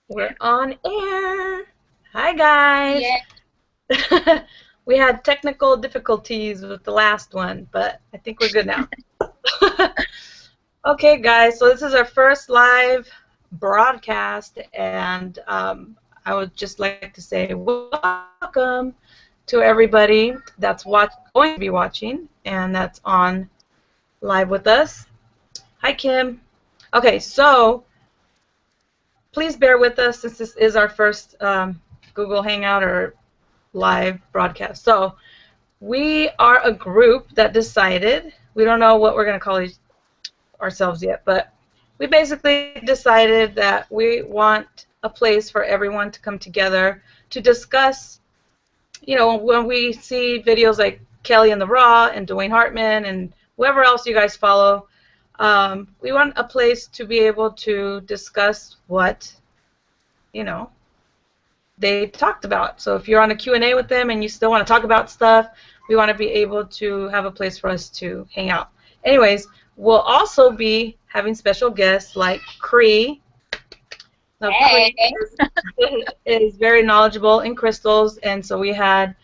We're on air. Hi, guys. Yeah. We had technical difficulties with the last one, but I think we're good now. Okay, guys, so this is our first live broadcast, and I would just like to say welcome to everybody that's going to be watching and that's on live with us. Hi, Kim. Okay, so please bear with us since this is our first Google Hangout or live broadcast. So we are a group that decided, we don't know what we're going to call ourselves yet, but we basically decided that we want a place for everyone to come together to discuss, when we see videos like Kelly and the Raw and Dwayne Hartman and whoever else you guys follow, we want a place to be able to discuss what, they talked about. So if you're on a Q&A with them and you still want to talk about stuff, we want to be able to have a place for us to hang out. Anyways, we'll also be having special guests like Cree. Now, Hey. Cree is very knowledgeable in crystals, and so we had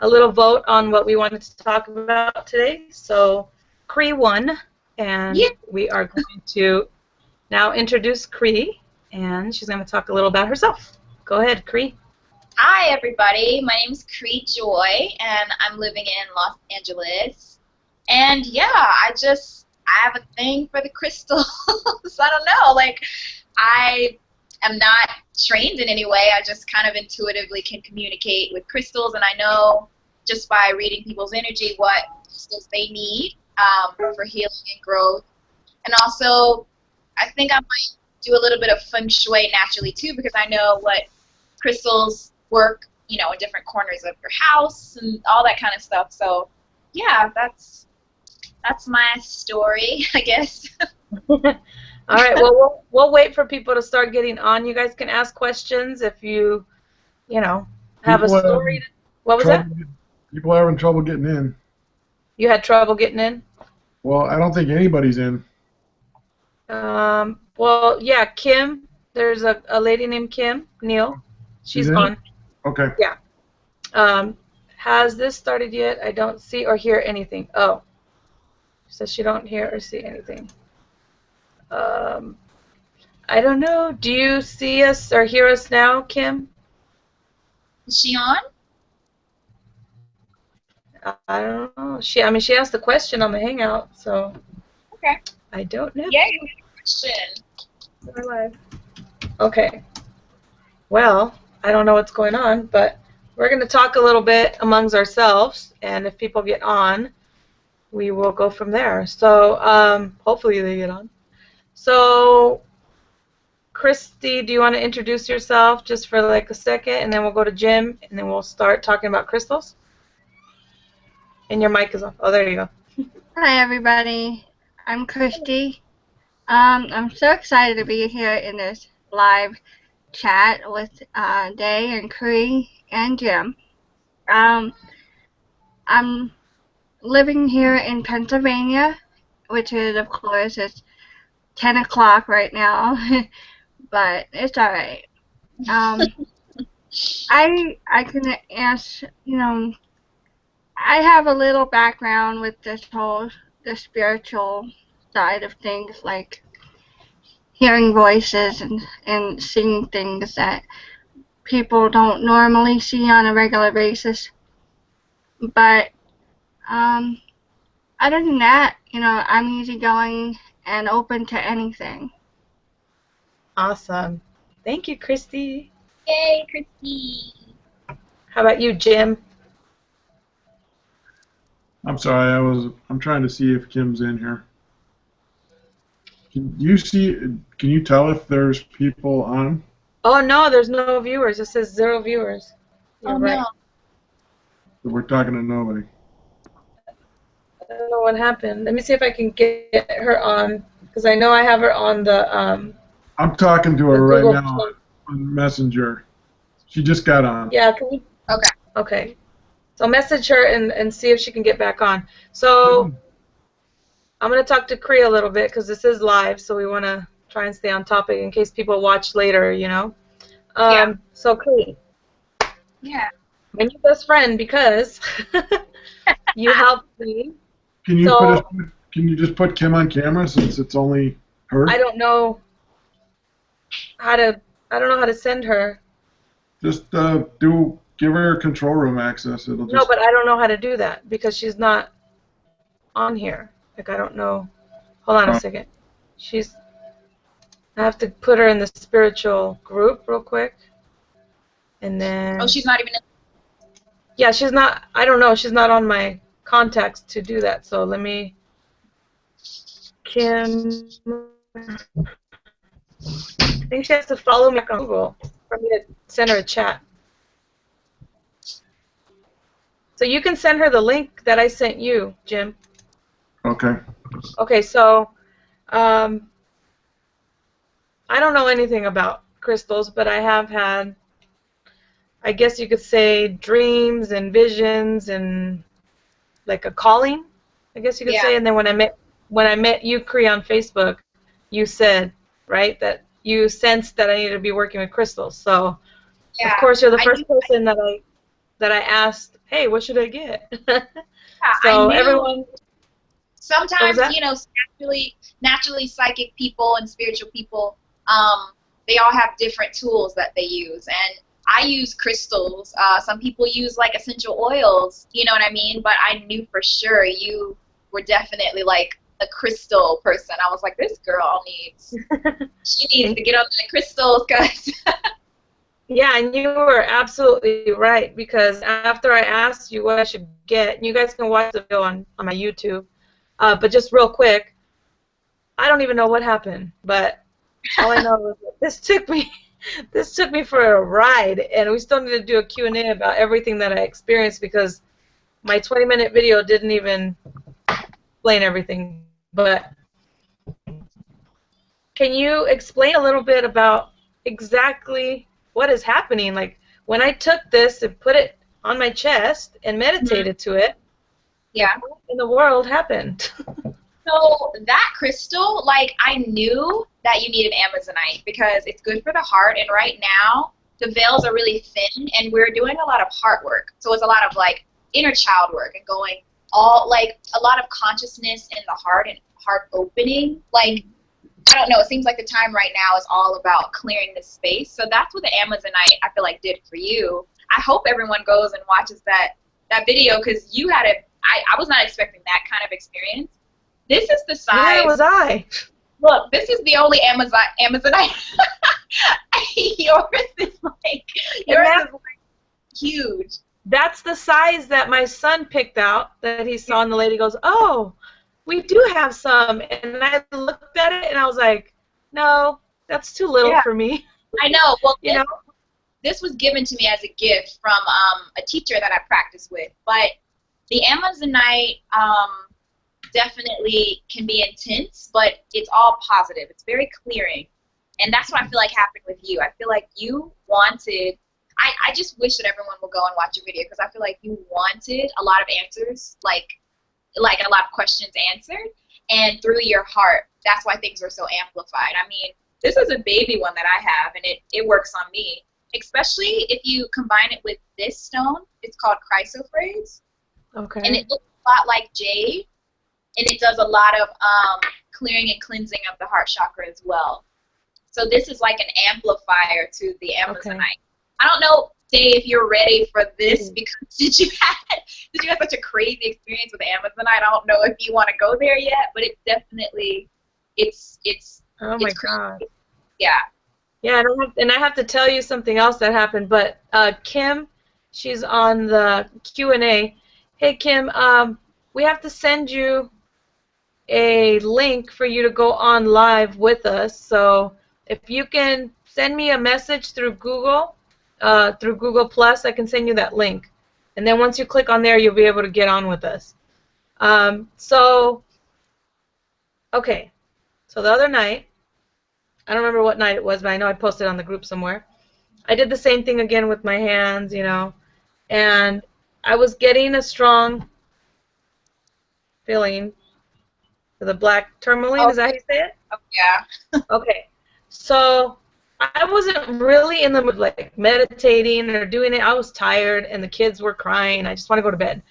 a little vote on what we wanted to talk about today. So Cree won, and Yeah. we are going to now introduce Cree, and she's going to talk a little about herself. Go ahead, Cree. Hi, everybody. My name is Cree Joy, and I'm living in Los Angeles. And yeah, I have a thing for the crystals. I don't know. I am not trained in any way. I just kind of intuitively can communicate with crystals, and I know just by reading people's energy what crystals they need for healing and growth. And also, I think I might do a little bit of feng shui naturally too, because I know what crystals work, in different corners of your house and all that kind of stuff. So, yeah, that's my story, I guess. All right. Well, we'll wait for people to start getting on. You guys can ask questions if have a People story. What was that? People are having trouble getting in. You had trouble getting in? Well, I don't think anybody's in. Well, yeah, Kim. There's a lady named Kim Neal. She's in? on. Okay. Yeah. Has this started yet? I don't see or hear anything. Oh. She says she don't hear or see anything. I don't know. Do you see us or hear us now, Kim? Is she on? I don't know. She asked a question on the Hangout, so Okay. I don't know. Yeah, you have a question. We're live. Okay. Well, I don't know what's going on, but we're going to talk a little bit amongst ourselves, and if people get on, we will go from there. So hopefully they get on. So, Christy, do you want to introduce yourself just for like a second, and then we'll go to Jim, and then we'll start talking about crystals? And your mic is off. Oh, there you go. Hi, everybody. I'm Christy. I'm so excited to be here in this live chat with Day and Cree and Jim. I'm living here in Pennsylvania, which is, of course, it's 10 o'clock right now, but it's all right. I can ask, I have a little background with the spiritual side of things, like hearing voices and seeing things that people don't normally see on a regular basis. But other than that, I'm easygoing and open to anything. Awesome. Thank you, Christy. Yay, Christy. How about you, Jim? I'm sorry. I'm trying to see if Kim's in here. Can you tell if there's people on? Oh, no, there's no viewers. It says 0 viewers. You're right. No. We're talking to nobody. I don't know what happened. Let me see if I can get her on, because I know I have her on the I'm talking to her right Google now on Messenger. She just got on. Yeah, can we? Okay. Okay. So message her and see if she can get back on. So I'm going to talk to Cree a little bit because this is live, so we want to try and stay on topic in case people watch later, Yeah. So Cree, Yeah. I'm your best friend because you helped me. Can you put us? So Can you just put Kim on camera since it's only her? I don't know how to. I don't know how to send her. Just give her control room access. It'll No, just. but I don't know how to do that because she's not on here. Like I don't know. Hold on a Oh, second. She's. I have to put her in the spiritual group real quick, and Oh, then she's not even in. yeah, she's not. I don't know. She's not on my contacts to do that. So let me. Kim. I think she has to follow me on Google for me to send her a chat. So you can send her the link that I sent you, Jim. okay. Okay, so um, I don't know anything about crystals, but I have had, I guess you could say, dreams and visions and like a calling, I guess you could Yeah. say. And then when I met you, Cree, on Facebook, you said, right, that you sensed that I needed to be working with crystals. So of Yeah. course you're the I first knew. person that I asked, hey, what should I get? Yeah, I So knew. everyone, what was Sometimes, that? naturally psychic people and spiritual people, they all have different tools that they use, and I use crystals. Some people use like essential oils, you know what I mean? But I knew for sure you were definitely like a crystal person. I was like, this girl she needs And to get on the crystals, cause yeah, and you were absolutely right because after I asked you what I should get, and you guys can watch the video on my YouTube, but just real quick, I don't even know what happened, but all I know is that this took me for a ride, and we still need to do a Q&A about everything that I experienced because my 20-minute video didn't even explain everything. But can you explain a little bit about exactly what is happening? Like when I took this and put it on my chest and meditated to it, yeah. like what in the world happened? So that crystal, like I knew that you needed Amazonite because it's good for the heart, and right now the veils are really thin, and we're doing a lot of heart work. So it's a lot of like inner child work and going all like a lot of consciousness in the heart and heart opening. Like I don't know, it seems like the time right now is all about clearing this space. So that's what the Amazonite I feel like did for you. I hope everyone goes and watches that video because you had it. I was not expecting that kind of experience. This is the Neither size. was I. Look, this is the only Amazonite. yours is like And yours is like huge. that's the size that my son picked out that he saw, and the lady goes, "Oh, we do have some." And I looked at it and I was like, "No, that's too little Yeah, for me." I know. Well, You know? this was given to me as a gift from a teacher that I practice with. But the Amazonite definitely can be intense, but it's all positive. It's very clearing. And that's what I feel like happened with you. I feel like you wanted, I just wish that everyone would go and watch your video because I feel like you wanted a lot of answers, like a lot of questions answered. And through your heart, that's why things are so amplified. I mean, this is a baby one that I have, and it works on me, especially if you combine it with this stone. It's called chrysoprase, and Okay. it looks a lot like jade, and it does a lot of clearing and cleansing of the heart chakra as well. So this is like an amplifier to the Okay. Amazonite. I don't know, Dave, if you're ready for this because did you have such a crazy experience with Amazonite? I don't know if you want to go there yet, but it's definitely it's Oh my crazy. God. Yeah. Yeah, and I have to tell you something else that happened. But Kim, she's on the Q&A. Hey Kim, we have to send you a link for you to go on live with us. So if you can send me a message through Google Plus, I can send you that link. And then once you click on there, you'll be able to get on with us. Okay. So the other night, I don't remember what night it was, but I know I posted on the group somewhere. I did the same thing again with my hands, and I was getting a strong feeling for the black tourmaline. Oh, Is that how you say it? yeah. Okay. So I wasn't really in the mood like meditating or doing it. I was tired and the kids were crying. I just want to go to bed.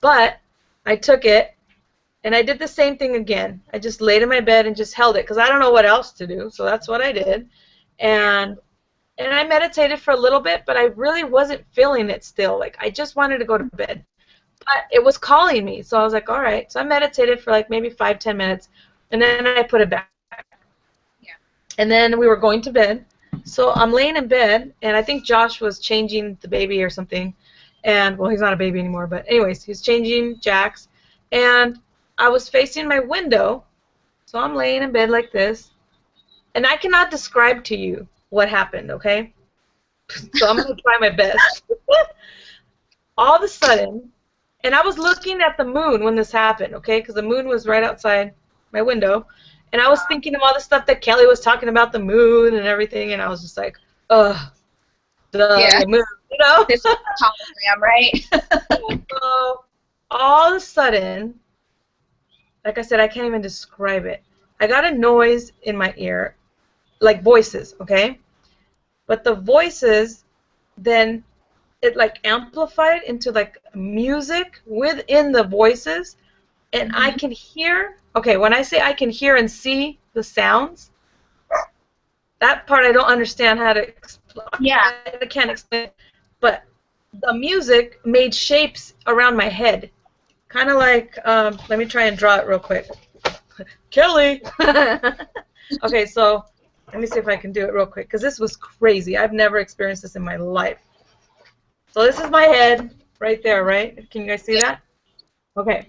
But I took it and I did the same thing again. I just laid in my bed and just held it because I don't know what else to do. So that's what I did. And I meditated for a little bit, but I really wasn't feeling it still. Like I just wanted to go to bed. But it was calling me. So I was like, all right. So I meditated for like maybe 5-10 minutes and then I put it back. Yeah. And then we were going to bed. So I'm laying in bed, and I think Josh was changing the baby or something. And, well, he's not a baby anymore, but anyways, he's changing Jax. And I was facing my window, so I'm laying in bed like this. And I cannot describe to you what happened, okay? So I'm going to try my best. All of a sudden, and I was looking at the moon when this happened, okay? Because the moon was right outside my window. And I was thinking of all the stuff that Kelly was talking about, the moon and everything, and I was just like, ugh, the moon, you know? This is a hologram, right? So all of a sudden, like I said, I can't even describe it. I got a noise in my ear, like voices, okay? But the voices, then it like amplified into like music within the voices, and I can hear. Okay, when I say I can hear and see the sounds, that part I don't understand how to explain. Yeah. I can't explain it. But the music made shapes around my head. Kind of like, let me try and draw it real quick. Kelly! Okay, so let me see if I can do it real quick, because this was crazy. I've never experienced this in my life. So this is my head right there, right? Can you guys see that? Okay.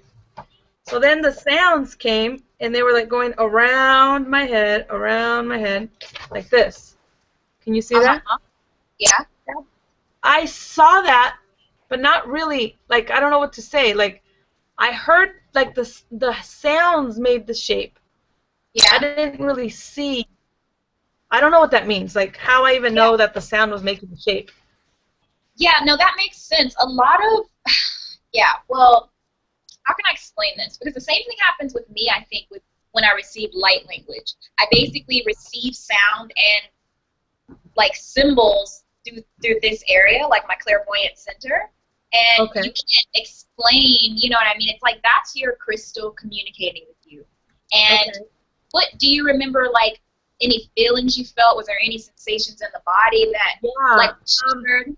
So then the sounds came, and they were like going around my head, like this. Can you see that? Yeah. I saw that, but not really. Like, I don't know what to say. Like, I heard like the sounds made the shape. Yeah. I didn't really see. I don't know what that means. Like, how I even know that the sound was making the shape. Yeah, no, that makes sense. A lot of, yeah, well, how can I explain this? Because the same thing happens with me, I think, with when I receive light language. I basically receive sound and, like, symbols through this area, like my clairvoyant center, and you can't explain, you know what I mean? It's like that's your crystal communicating with you. And what, do you remember, like, any feelings you felt? Was there any sensations in the body that, like, triggered?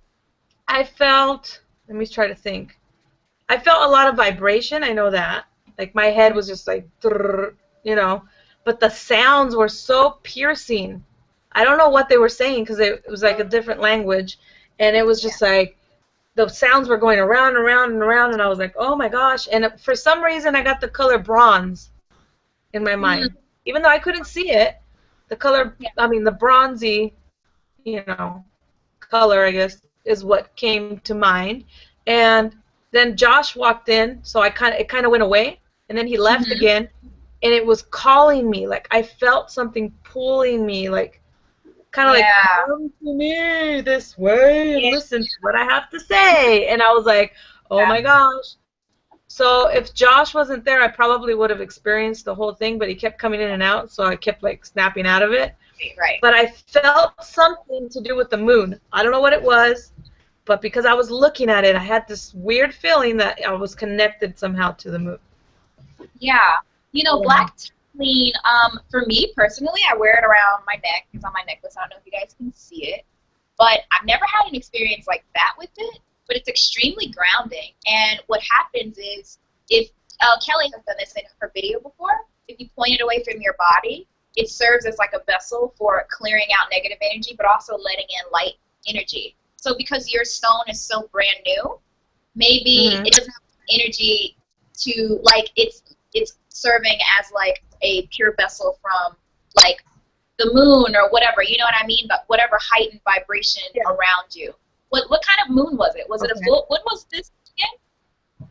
I felt, let me try to think. I felt a lot of vibration, I know that. Like my head was just like, you know, but the sounds were so piercing. I don't know what they were saying because it was like a different language, and it was just like the sounds were going around and around and around, and I was like, oh my gosh. And for some reason I got the color bronze in my mind. Even though I couldn't see it, the color, I mean the bronzy, you know, color, I guess, is what came to mind. And then Josh walked in, so it kind of went away, and then he left again, and it was calling me. Like I felt something pulling me, like kind of like, come to me this way and listen to what I have to say. And I was like, oh my gosh. So if Josh wasn't there, I probably would have experienced the whole thing, but he kept coming in and out, so I kept like snapping out of it. Right. But I felt something to do with the moon. I don't know what it was, but because I was looking at it, I had this weird feeling that I was connected somehow to the moon. Yeah. You know, black tourmaline, for me personally, I wear it around my neck. It's on my necklace. I don't know if you guys can see it. But I've never had an experience like that with it, but it's extremely grounding. And what happens is, if Kelly has done this in her video before, if you point it away from your body, it serves as like a vessel for clearing out negative energy, but also letting in light energy. So because your stone is so brand new, maybe it doesn't have energy to, like, it's serving as like a pure vessel from like the moon or whatever, you know what I mean? But whatever heightened vibration around you. What kind of moon was it? Was it a full? What was this again?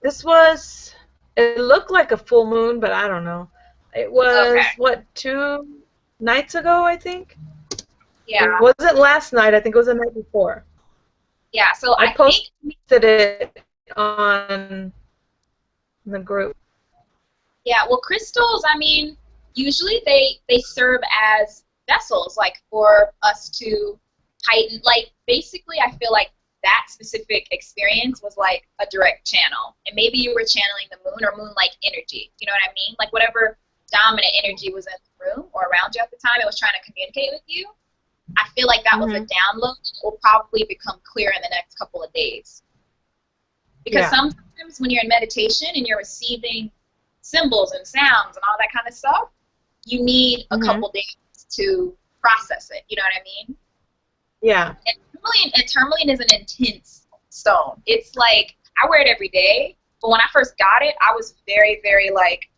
This was, it looked like a full moon, but I don't know. It was, what, 2 nights ago, I think? Yeah. It wasn't last night. I think it was the night before. Yeah, so I posted it on the group. Yeah, well, crystals, I mean, usually they serve as vessels, like for us to heighten, like basically I feel like that specific experience was like a direct channel. And maybe you were channeling the moon or moon-like energy. You know what I mean? Like whatever dominant energy was in the room or around you at the time, it was trying to communicate with you. I feel like that was a download that will probably become clear in the next couple of days. Because sometimes when you're in meditation and you're receiving symbols and sounds and all that kind of stuff, you need a couple days to process it. You know what I mean? Yeah. And tourmaline is an intense stone. It's like, I wear it every day, but when I first got it, I was very, very, like,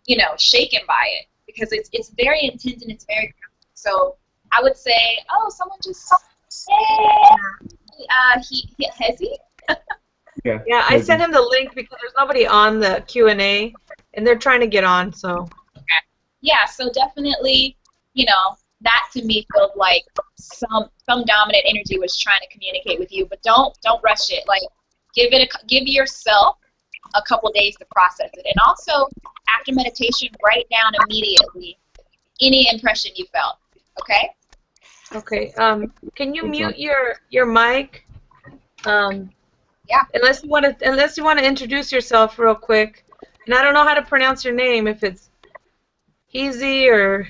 you know, shaken by it because it's very intense and it's very, so I would say, oh, someone just said, has he? Yeah, I sent him the link because there's nobody on the Q&A, and they're trying to get on, so. Okay. Yeah, so definitely, you know, that to me feels like some dominant energy was trying to communicate with you, but don't rush it. Like, give yourself a couple days to process it, and also after meditation, write down immediately any impression you felt. Okay. Okay. Can you mute your mic? Yeah. Unless you want to introduce yourself real quick, and I don't know how to pronounce your name, if it's Easy or.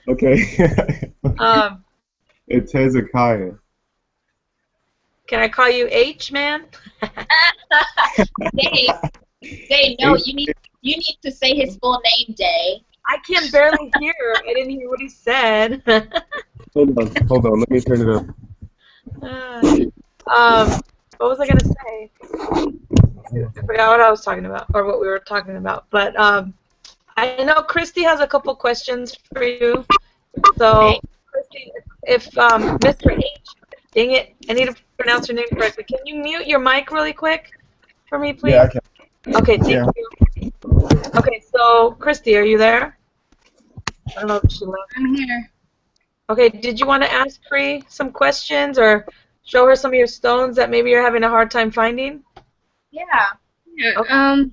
Okay. It's Hezekiah. Can I call you H, man? Day, no, you need to say his full name, Day. I can barely hear. I didn't hear what he said. Hold on. Let me turn it up. What was I gonna say? I forgot what I was talking about, or what we were talking about. But I know Christy has a couple questions for you. So, Christy, if Mr. H, dang it, I need to pronounce your name correctly. Can you mute your mic really quick for me, please? Yeah, I can. Okay, thank you. Okay, so Christy, are you there? I don't know if she left. I'm here. Okay, did you want to ask Cree some questions or show her some of your stones that maybe you're having a hard time finding? Yeah. Okay.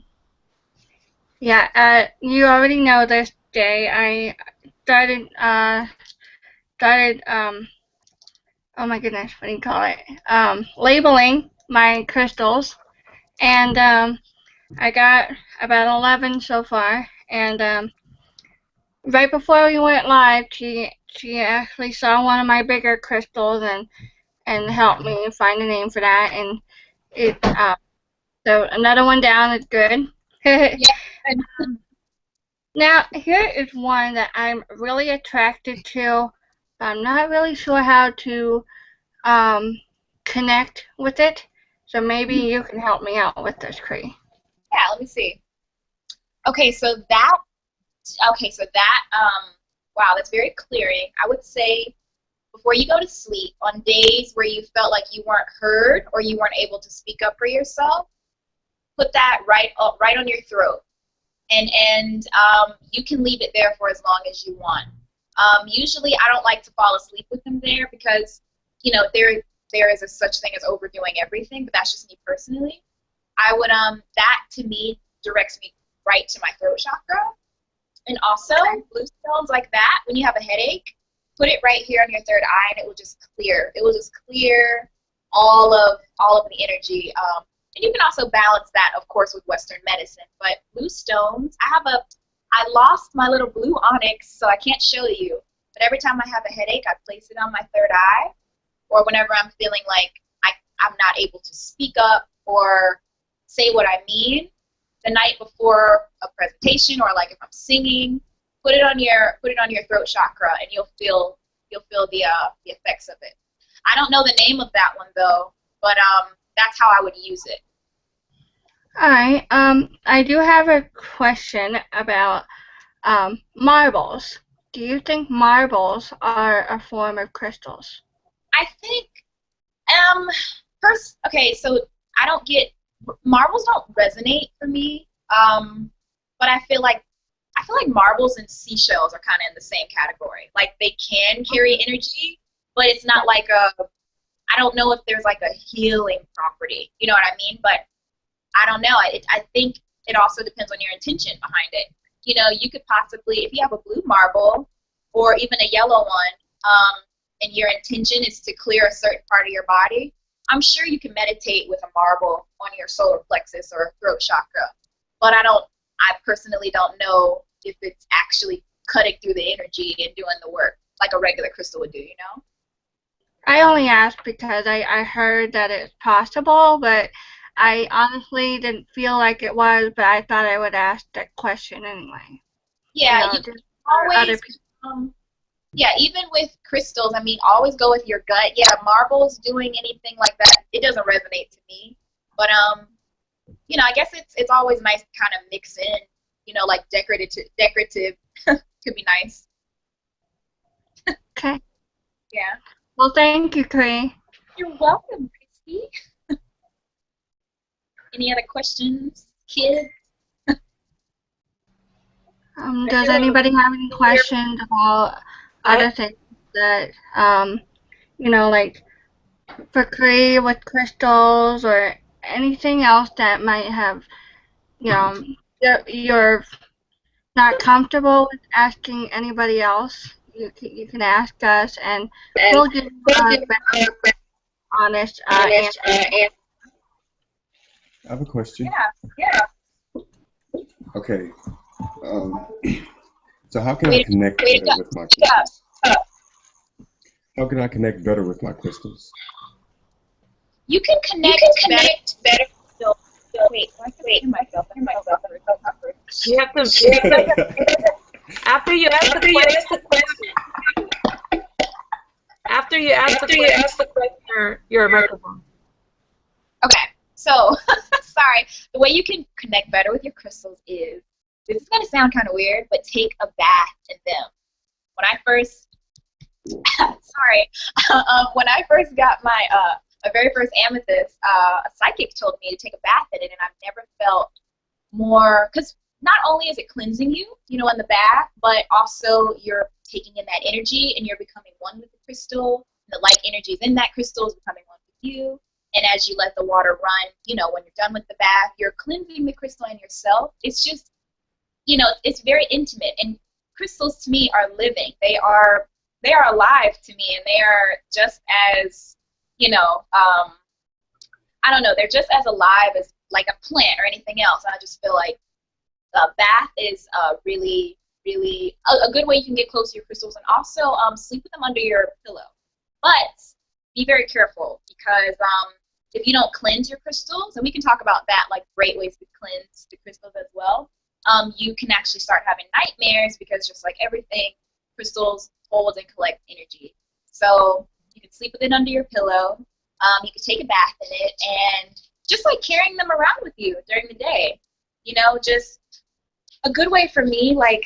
You already know this day. I started, oh my goodness, what do you call it? Labeling my crystals, and I got about 11 so far. And right before we went live, she actually saw one of my bigger crystals and helped me find a name for that. And it so another one down is good. Yeah. Now, here is one that I'm really attracted to. I'm not really sure how to connect with it, so maybe you can help me out with this, Cree. Yeah, let me see. Okay, so wow, that's very clearing. I would say before you go to sleep, on days where you felt like you weren't heard or you weren't able to speak up for yourself, put that right on your throat. And you can leave it there for as long as you want. Usually I don't like to fall asleep with them there because, you know, there is a such thing as overdoing everything, but that's just me personally. I would, that to me directs me right to my throat chakra. And also, blue stones like that, when you have a headache, put it right here on your third eye and it will just clear. It will just clear all of the energy. And you can also balance that, of course, with Western medicine. But blue stones, I lost my little blue onyx, so I can't show you. But every time I have a headache, I place it on my third eye. Or whenever I'm feeling like I'm not able to speak up or say what I mean, the night before a presentation or like if I'm singing, put it on your throat chakra and you'll feel the effects of it. I don't know the name of that one though, but that's how I would use it. All right. I do have a question about marbles. Do you think marbles are a form of crystals? I think okay, so marbles don't resonate for me. But I feel like marbles and seashells are kind of in the same category. Like they can carry energy, but it's not like I don't know if there's like a healing property. You know what I mean? But I don't know. I think it also depends on your intention behind it. You know, you could possibly, if you have a blue marble or even a yellow one, and your intention is to clear a certain part of your body, I'm sure you can meditate with a marble on your solar plexus or throat chakra. But I personally don't know if it's actually cutting through the energy and doing the work like a regular crystal would do, you know? I only asked because I heard that it's possible, but I honestly didn't feel like it was, but I thought I would ask that question anyway. Yeah, You you know, can other always, people. yeah, even with crystals, I mean, always go with your gut. Yeah, marbles doing anything like that, it doesn't resonate to me. But you know, I guess it's always nice to kind of mix in, you know, like decorative could be nice. Okay. Yeah. Well, thank you, Cree. You're welcome, Christy. Any other questions, kids? Does anybody have any questions about other things that, you know, like for Cree with crystals or anything else that might have, you know, you're not comfortable with asking anybody else? You can ask us, and we'll give you a better, honest answer. I have a question. Yeah. Okay. So how can I connect better with my crystals? How can I connect better with my crystals? You can connect better. Wait, I hear myself. You have to, after you ask the question, after you ask the question, your microphone. Okay, so, sorry. The way you can connect better with your crystals is, this is going to sound kind of weird, but take a bath in them. When I first, sorry, when I first got my very first amethyst, a psychic told me to take a bath in it, and I've never felt more, because not only is it cleansing you, you know, in the bath, but also you're taking in that energy and you're becoming one with the crystal. The light energies in that crystal is becoming one with you. And as you let the water run, you know, when you're done with the bath, you're cleansing the crystal and yourself. It's just, you know, it's very intimate. And crystals to me are living. They are alive to me, and they are just as, you know, I don't know, they're just as alive as like a plant or anything else. And I just feel like a bath is really, really a good way you can get close to your crystals, and also sleep with them under your pillow. But be very careful, because if you don't cleanse your crystals, and we can talk about that, like great ways to cleanse the crystals as well, you can actually start having nightmares, because just like everything, crystals hold and collect energy. So you can sleep with it under your pillow. You can take a bath in it, and just like carrying them around with you during the day. You know, just a good way for me, like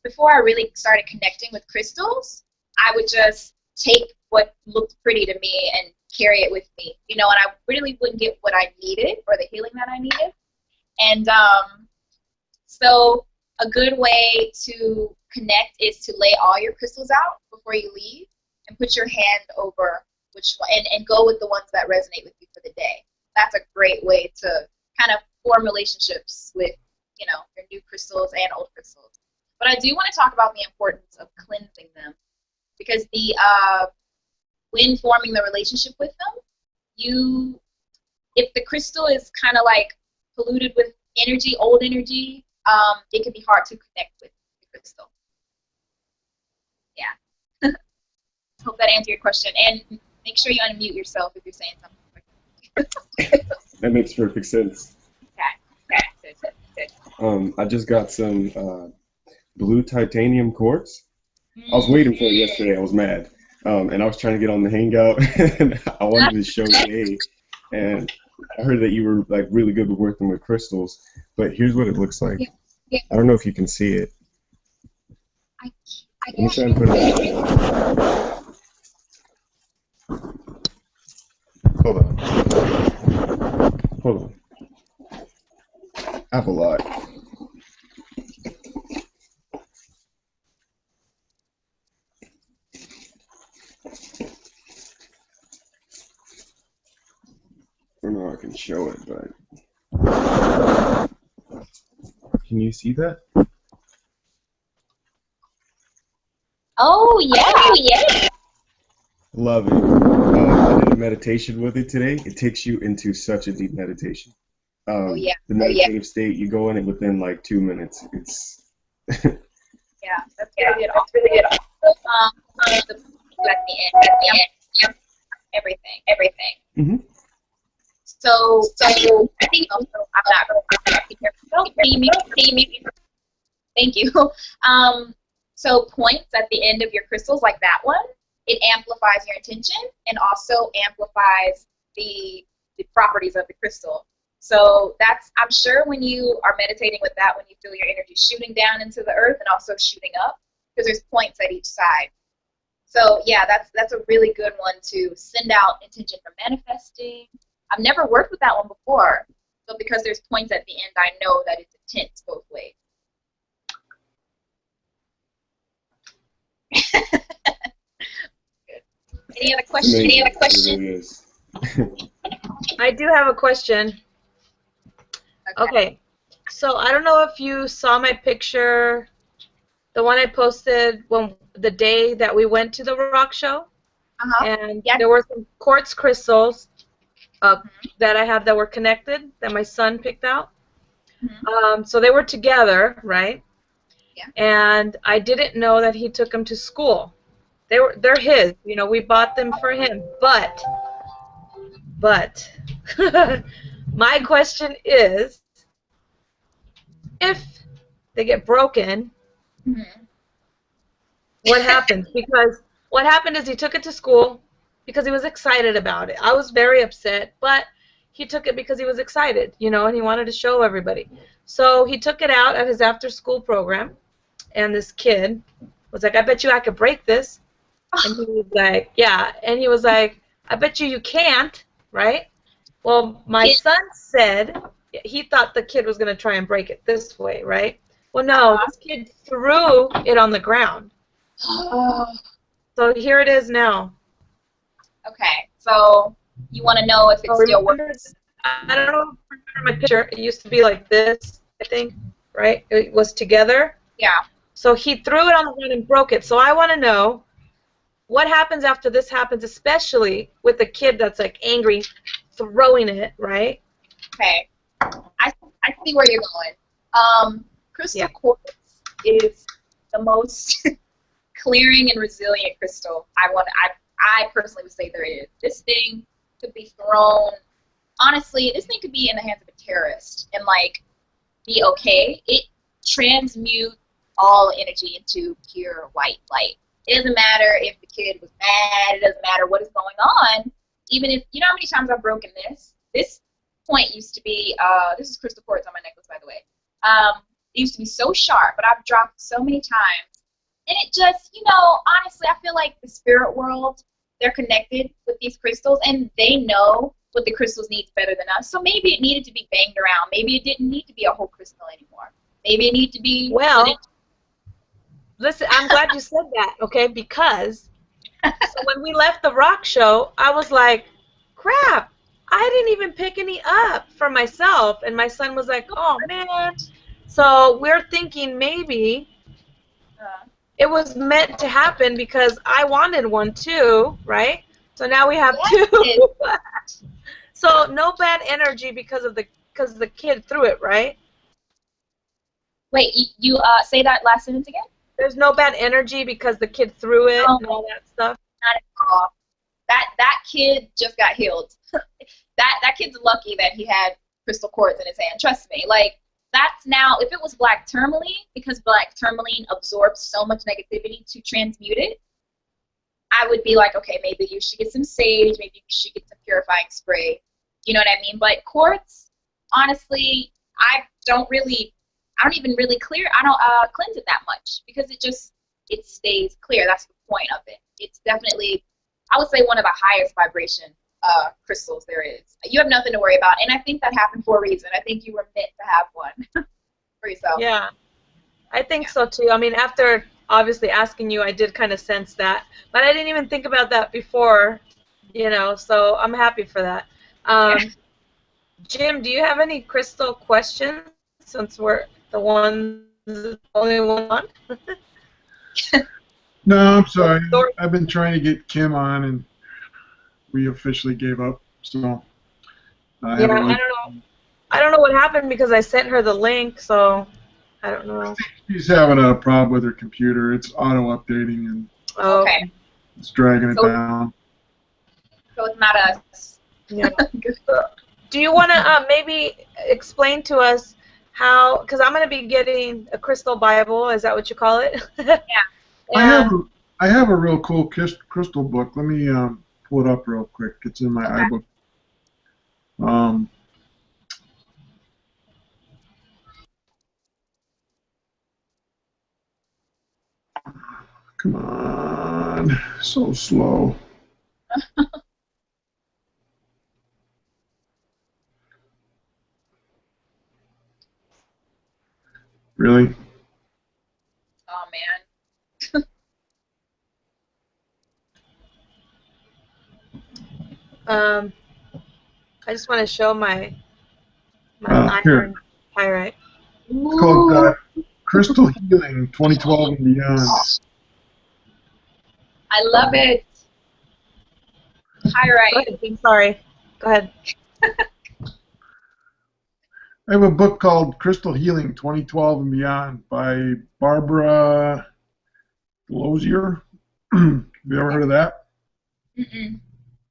before I really started connecting with crystals, I would just take what looked pretty to me and carry it with me, you know, and I really wouldn't get what I needed or the healing that I needed. And so a good way to connect is to lay all your crystals out before you leave and put your hand over which one, and go with the ones that resonate with you for the day. That's a great way to kind of form relationships with, you know, your new crystals and old crystals. But I do want to talk about the importance of cleansing them, because the when forming the relationship with them, if the crystal is kind of like polluted with energy, old energy, it can be hard to connect with the crystal. Yeah. Hope that answered your question. And make sure you unmute yourself if you're saying something. That makes perfect sense. Okay. Good. I just got some blue titanium quartz. I was waiting for it yesterday. I was mad. And I was trying to get on the Hangout, and I wanted to show Jay. And I heard that you were like really good with working with crystals. But here's what it looks like. Yeah. I don't know if you can see it. Let me try and put it up. Hold on. Hold on. I have a lot. I don't know how I can show it, but can you see that? yeah. Love it. I did a meditation with it today. It takes you into such a deep meditation. The meditative state, you go in it within like 2 minutes. It's Yeah, that's really good. That's really good. The at the end, yep, everything. hmm So I think also I'm not don't see me. Thank you. So points at the end of your crystals, like that one, it amplifies your intention and also amplifies the properties of the crystal. So that's, I'm sure when you are meditating with that, when you feel your energy shooting down into the earth and also shooting up, because there's points at each side. So yeah, that's a really good one to send out intention for manifesting. I've never worked with that one before, so because there's points at the end, I know that it's intense both ways. Any other questions? Any other questions? I do have a question. Okay. So I don't know if you saw my picture, the one I posted when the day that we went to the rock show. And there were some quartz crystals that I have that were connected that my son picked out. So they were together, right? Yeah. And I didn't know that he took them to school. They're his. You know, we bought them for him. But my question is, if they get broken, what happens? Because what happened is he took it to school because he was excited about it. I was very upset, but he took it because he was excited, you know, and he wanted to show everybody. So he took it out at his after-school program, and this kid was like, I bet you I could break this. And he was like, yeah. And he was like, I bet you can't, right? Well, my son said he thought the kid was going to try and break it this way, right? Well, no, this kid threw it on the ground. So here it is now. Okay, so you want to know if it still works? I don't know if you remember my picture. It used to be like this, I think, right? It was together. Yeah. So he threw it on the ground and broke it. So I want to know what happens after this happens, especially with a kid that's like angry, throwing it, right? Okay, I see where you're going. Crystal quartz is the most clearing and resilient crystal I personally would say there is. This thing could be thrown. Honestly, this thing could be in the hands of a terrorist and like be okay. It transmutes all energy into pure white light. It doesn't matter if the kid was mad. It doesn't matter what is going on. Even if, you know how many times I've broken this? This point used to be, this is crystal quartz on my necklace, by the way. It used to be so sharp, but I've dropped so many times. And it just, you know, honestly, I feel like the spirit world, they're connected with these crystals, and they know what the crystals need better than us. So maybe it needed to be banged around. Maybe it didn't need to be a whole crystal anymore. Maybe it needed to be... Well, listen, I'm glad you said that, okay, because so when we left the rock show, I was like, crap, I didn't even pick any up for myself. And my son was like, oh, man. So we're thinking maybe it was meant to happen because I wanted one too, right? So now we have two. So no bad energy because the kid threw it, right? Wait, you say that last sentence again? There's no bad energy because the kid threw it and all that stuff? Not at all. That kid just got healed. that kid's lucky that he had crystal quartz in his hand. Trust me. Like, that's now, if it was black tourmaline, because black tourmaline absorbs so much negativity to transmute it, I would be like, okay, maybe you should get some sage, maybe you should get some purifying spray. You know what I mean? But quartz, honestly, I don't even really cleanse it that much because it stays clear. That's the point of it. It's definitely, I would say, one of the highest vibration crystals there is. You have nothing to worry about, and I think that happened for a reason. I think you were meant to have one for yourself. Yeah, I think so too. I mean, after obviously asking you, I did kind of sense that, but I didn't even think about that before, you know, so I'm happy for that. Jim, do you have any crystal questions since we're the only one on? No, I'm sorry. Story. I've been trying to get Kim on, and we officially gave up. So I Yeah, haven't I really. don't know. I don't know what happened because I sent her the link, so I don't know. She's having a problem with her computer. It's auto updating and Oh, Okay. okay. it's dragging it So, down. so it's not us. Yeah. Do you want to maybe explain to us how? Because I'm going to be getting a crystal Bible. Is that what you call it? I have And a, I have a real cool crystal book. Let me pull it up real quick. It's in my Okay. iBook. Um, Come on, so slow. Really? Oh man. um, I just want to show my Here. iron pyrite. It's called Ooh, Crystal Healing 2012 and Beyond. I love it. Go Pyrite. ahead. I'm sorry. Go ahead. I have a book called Crystal Healing 2012 and Beyond by Barbara Lozier. Have you ever heard of that? Mm-mm.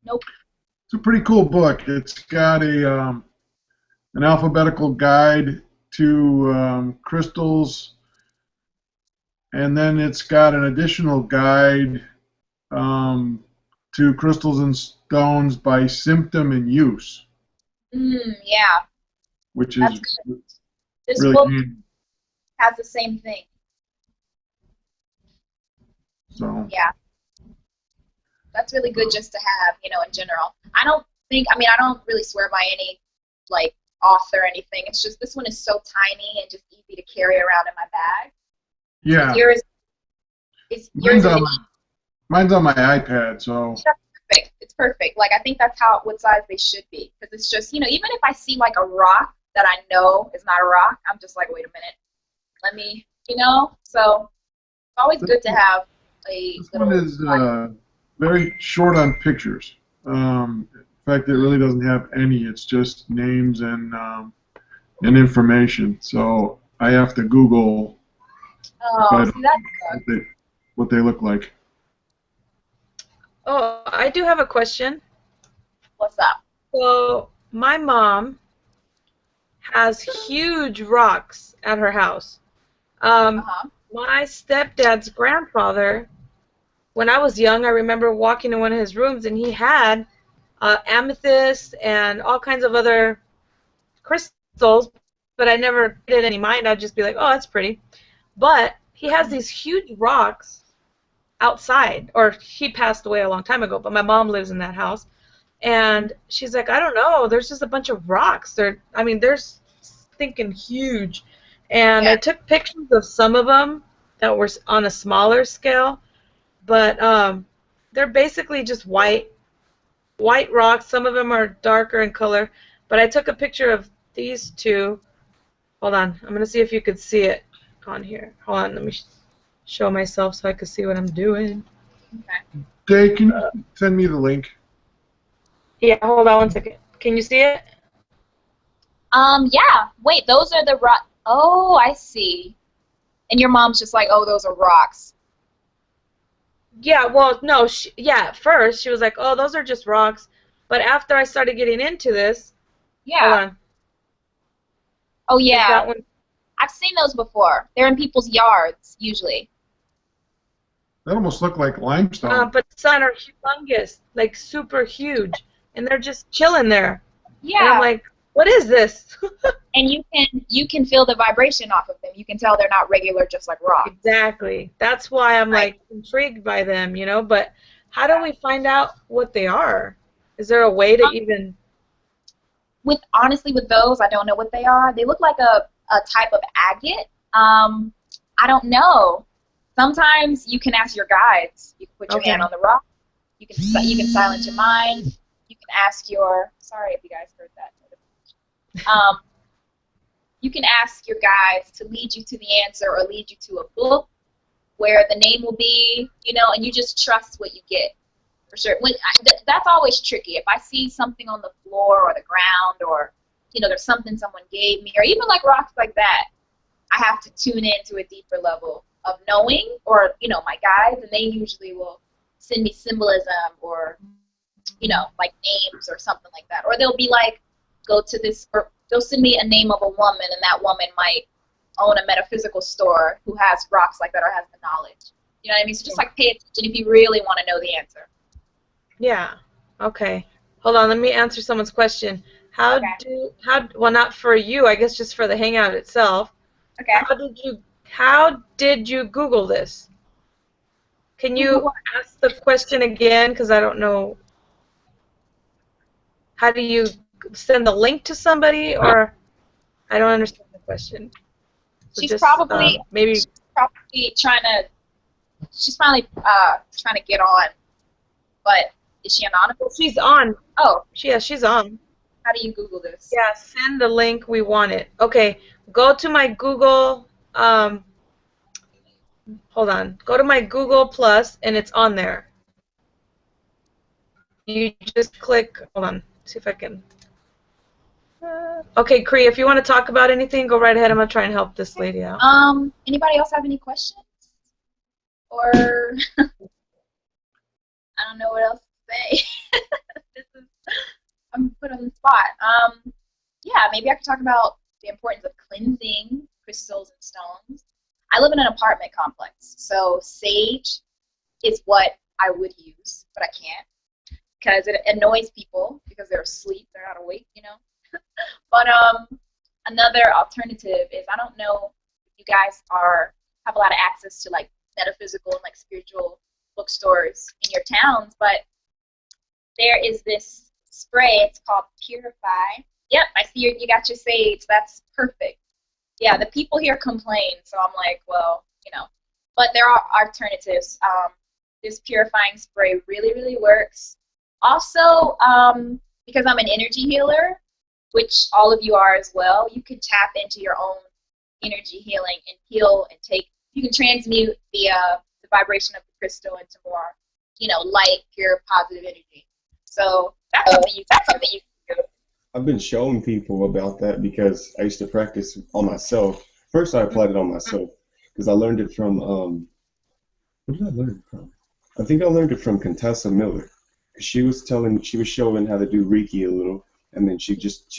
Nope. It's a pretty cool book. It's got an alphabetical guide to crystals, and then it's got an additional guide to crystals and stones by symptom and use, Yeah, which that's is good. This really book handy. has the same thing. So Yeah, that's really good just to have, in general. I don't really swear by any, like, author or anything. It's just this one is so tiny and just easy to carry around in my bag. yeah, Yours mine's is on mine's on my iPad. So perfect. It's perfect. Like, I think that's what size they should be. Because it's just, even if I see, like, a rock that I know is not a rock, I'm just like, wait a minute. Let me, So it's always good to have a this little. one is very short on pictures. In fact, it really doesn't have any. It's just names and information. So I have to Google if I Oh, don't see, that know sucks. what they look like. Oh, I do have a question. What's up? So my mom has huge rocks at her house. Um, Uh-huh. my stepdad's grandfather, when I was young, I remember walking in one of his rooms and he had amethyst and all kinds of other crystals, but I never paid any mind. I'd just be like, oh, that's pretty. But he has these huge rocks outside, or he passed away a long time ago, but my mom lives in that house. And she's like, I don't know, there's just a bunch of rocks. They're stinking huge. And I Yeah. took pictures of some of them that were on a smaller scale, but they're basically just white rocks. Some of them are darker in color, but I took a picture of these two. Hold on, I'm gonna see if you could see it on here. Hold on, let me show myself so I can see what I'm doing. Okay. Dave, can you send me the link? Yeah, hold on one second. Can you see it? Yeah. Wait, those are the rock. Oh, I see. And your mom's just like, oh, those are rocks. Yeah, well, no, yeah, at first she was like, oh, those are just rocks. But after I started getting into this, hold Yeah. on, Oh, is yeah. that one? I've seen those before. They're in people's yards, usually. That almost looked like limestone. But some are humongous, like super huge, and they're just chilling there. And I'm Yeah. like, what is this? And you can feel the vibration off of them. You can tell they're not regular, just like rocks. Exactly. That's why I'm Right. like intrigued by them, But how do we find out what they are? Is there a way to even? Honestly, with those, I don't know what they are. They look like a type of agate. I don't know. Sometimes you can ask your guides. You can put your Okay. hand on the rock. You can silence your mind. You can ask your. Sorry if you guys heard that. You can ask your guides to lead you to the answer or lead you to a book. where the name will be, you know, and you just trust what you get for sure. That's always tricky. If I see something on the floor or the ground, or you know, there's something someone gave me, or even like rocks like that, I have to tune into a deeper level of knowing, or you know, my guides, and they usually will send me symbolism or you know, like names or something like that, or they'll be like, go to this, or they'll send me a name of a woman, and that woman might own a metaphysical store who has rocks like that or has the knowledge. You know what I mean? So just like pay attention if you really want to know the answer. Yeah. Okay. Hold on. Let me answer someone's question. How well, not for you, I guess just for the hangout itself. Okay. How did you Google this? Can you ask the question again? Because I don't know. How do you send the link to somebody, or I don't understand the question. So She's just, probably maybe. she's probably trying to. She's finally trying to get on, but is she anonymous? She's on. Oh. She's on. How do you Google this? Yeah, send the link. We want it. Okay, go to my Google. Hold on. Go to my Google Plus, and it's on there. You just click. Hold on. See if I can. Okay, Cree, if you want to talk about anything, go right ahead. I'm gonna try and help this lady out. Anybody else have any questions? Or I don't know what else to say. I'm put on the spot. Yeah, maybe I could talk about the importance of cleansing crystals and stones. I live in an apartment complex, so sage is what I would use, but I can't because it annoys people because they're asleep, they're not awake, you know. But another alternative is, I don't know if you guys have a lot of access to like metaphysical and like spiritual bookstores in your towns, but there is this spray. It's called Purify. Yep, I see you got your sage. That's perfect. Yeah, the people here complain, so I'm like, well, you know. But there are alternatives. This purifying spray really, really works. Also, because I'm an energy healer, which all of you are as well, you can tap into your own energy healing and heal and you can transmute the vibration of the crystal into more, you know, light, pure, positive energy. So that's something you can do. I've been showing people about that because I used to practice on myself. First, I applied it on myself because I learned it from, where did I learn it from? I think I learned it from Contessa Miller. She was showing how to do Reiki a little, and then she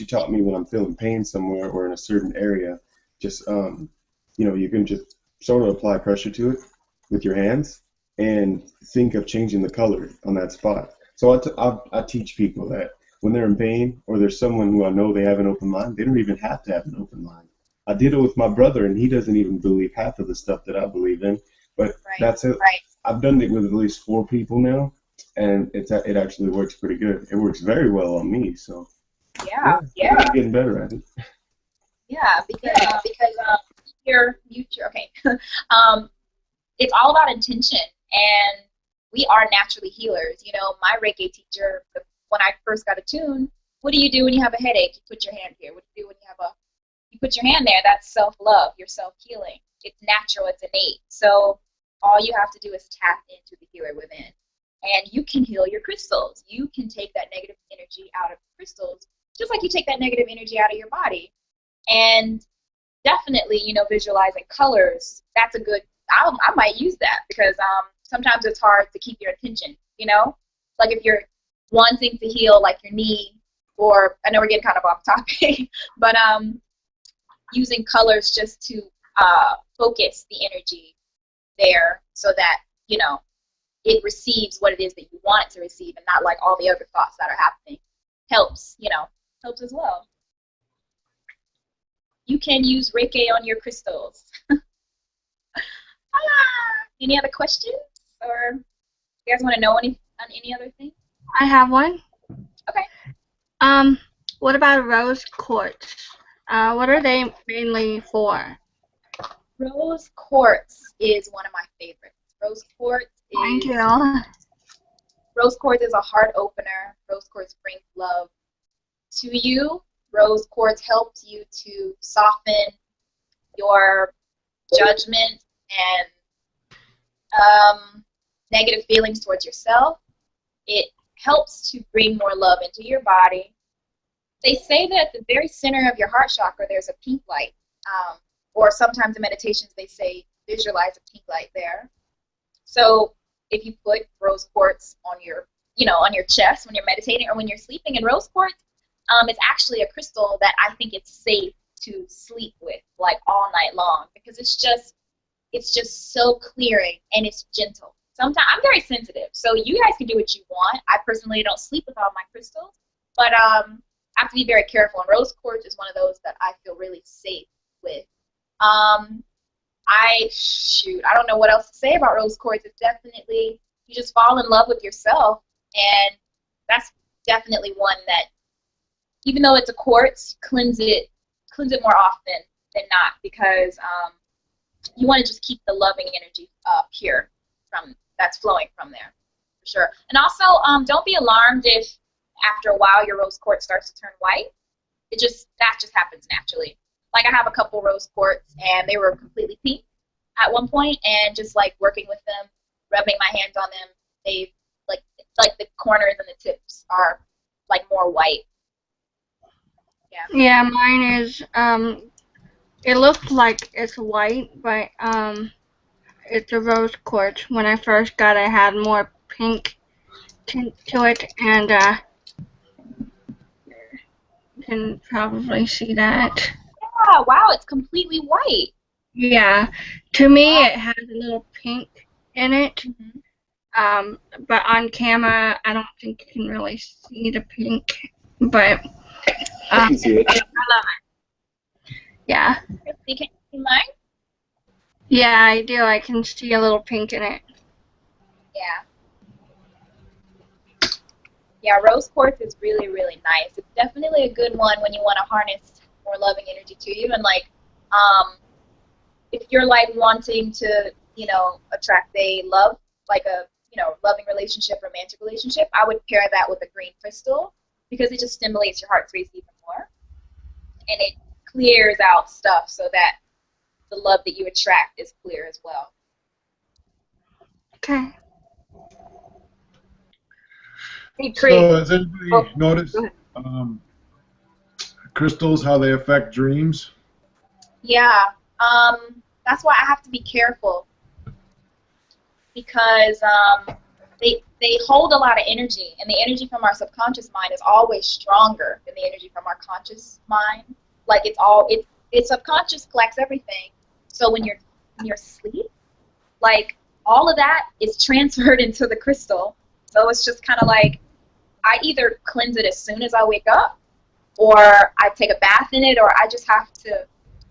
taught me when I'm feeling pain somewhere or in a certain area, just, you know, you can just sort of apply pressure to it with your hands and think of changing the color on that spot. So I teach people that when they're in pain or there's someone who I know they have an open mind, they don't even have to have an open mind. I did it with my brother, and he doesn't even believe half of the stuff that I believe in, but that's it. Right. I've done it with at least 4 people now, and it actually works pretty good. It works very well on me, so yeah. I'm getting better at it. Yeah, because okay. It's all about intention, and we are naturally healers. You know, my Reiki teacher, when I first got attuned, what do you do when you have a headache? You put your hand here. What do you do when you put your hand there? That's self-love. You're self-healing. It's natural. It's innate. So all you have to do is tap into the healer within, and you can heal your crystals. You can take that negative energy out of the crystals, just like you take that negative energy out of your body. And definitely, you know, visualizing colors. That's a good. I might use that because sometimes it's hard to keep your attention. You know, like if you're wanting to heal like your knee, or I know we're getting kind of off topic, but using colors just to focus the energy there so that, you know, it receives what it is that you want it to receive, and not like all the other thoughts that are happening. Helps as well. You can use Reiki on your crystals. Any other questions, or you guys want to know on any other thing? I have one. Okay. What about rose quartz? What are they mainly for? Rose quartz is one of my favorites. Rose quartz is. Thank you. Rose quartz is a heart opener. Rose quartz brings love to you. Rose quartz helps you to soften your judgment and negative feelings towards yourself. It helps to bring more love into your body. They say that at the very center of your heart chakra, there's a pink light. Or sometimes in meditations, they say visualize a pink light there. So if you put rose quartz on your, on your chest when you're meditating or when you're sleeping, and rose quartz is actually a crystal that I think it's safe to sleep with, like all night long, because it's just so clearing and it's gentle. Sometimes I'm very sensitive, so you guys can do what you want. I personally don't sleep with all my crystals, but I have to be very careful. And rose quartz is one of those that I feel really safe with. I don't know what else to say about rose quartz. It's definitely, you just fall in love with yourself, and that's definitely one that, even though it's a quartz, cleanse it more often than not, because you want to just keep the loving energy pure that's flowing from there, for sure. And also, don't be alarmed if after a while your rose quartz starts to turn white. That just happens naturally. Like, I have a couple rose quartz, and they were completely pink at one point, and just like working with them, rubbing my hands on them, they like the corners and the tips are like more white. Yeah. Yeah, mine is it looks like it's white, but it's a rose quartz. When I first got it, had more pink tint to it, and you can probably see that. Yeah, wow, it's completely white. Yeah, to me it has a little pink in it, but on camera I don't think you can really see the pink, but I can see it. I love it. Yeah. You can see mine? Yeah, I do. I can see a little pink in it. Yeah. Yeah, rose quartz is really, really nice. It's definitely a good one when you want to harness more loving energy to you. And like, if you're like wanting to, attract a love, like a, loving relationship, romantic relationship, I would pair that with a green crystal, because it just stimulates your heart space even more. And it clears out stuff so that the love that you attract is clear as well. Okay. Hey, Cree. So has anybody noticed go crystals, how they affect dreams? Yeah, that's why I have to be careful, because they hold a lot of energy, and the energy from our subconscious mind is always stronger than the energy from our conscious mind. Like, it's subconscious collects everything. So when you're asleep, like, all of that is transferred into the crystal. So it's just kind of like, I either cleanse it as soon as I wake up, or I take a bath in it, or I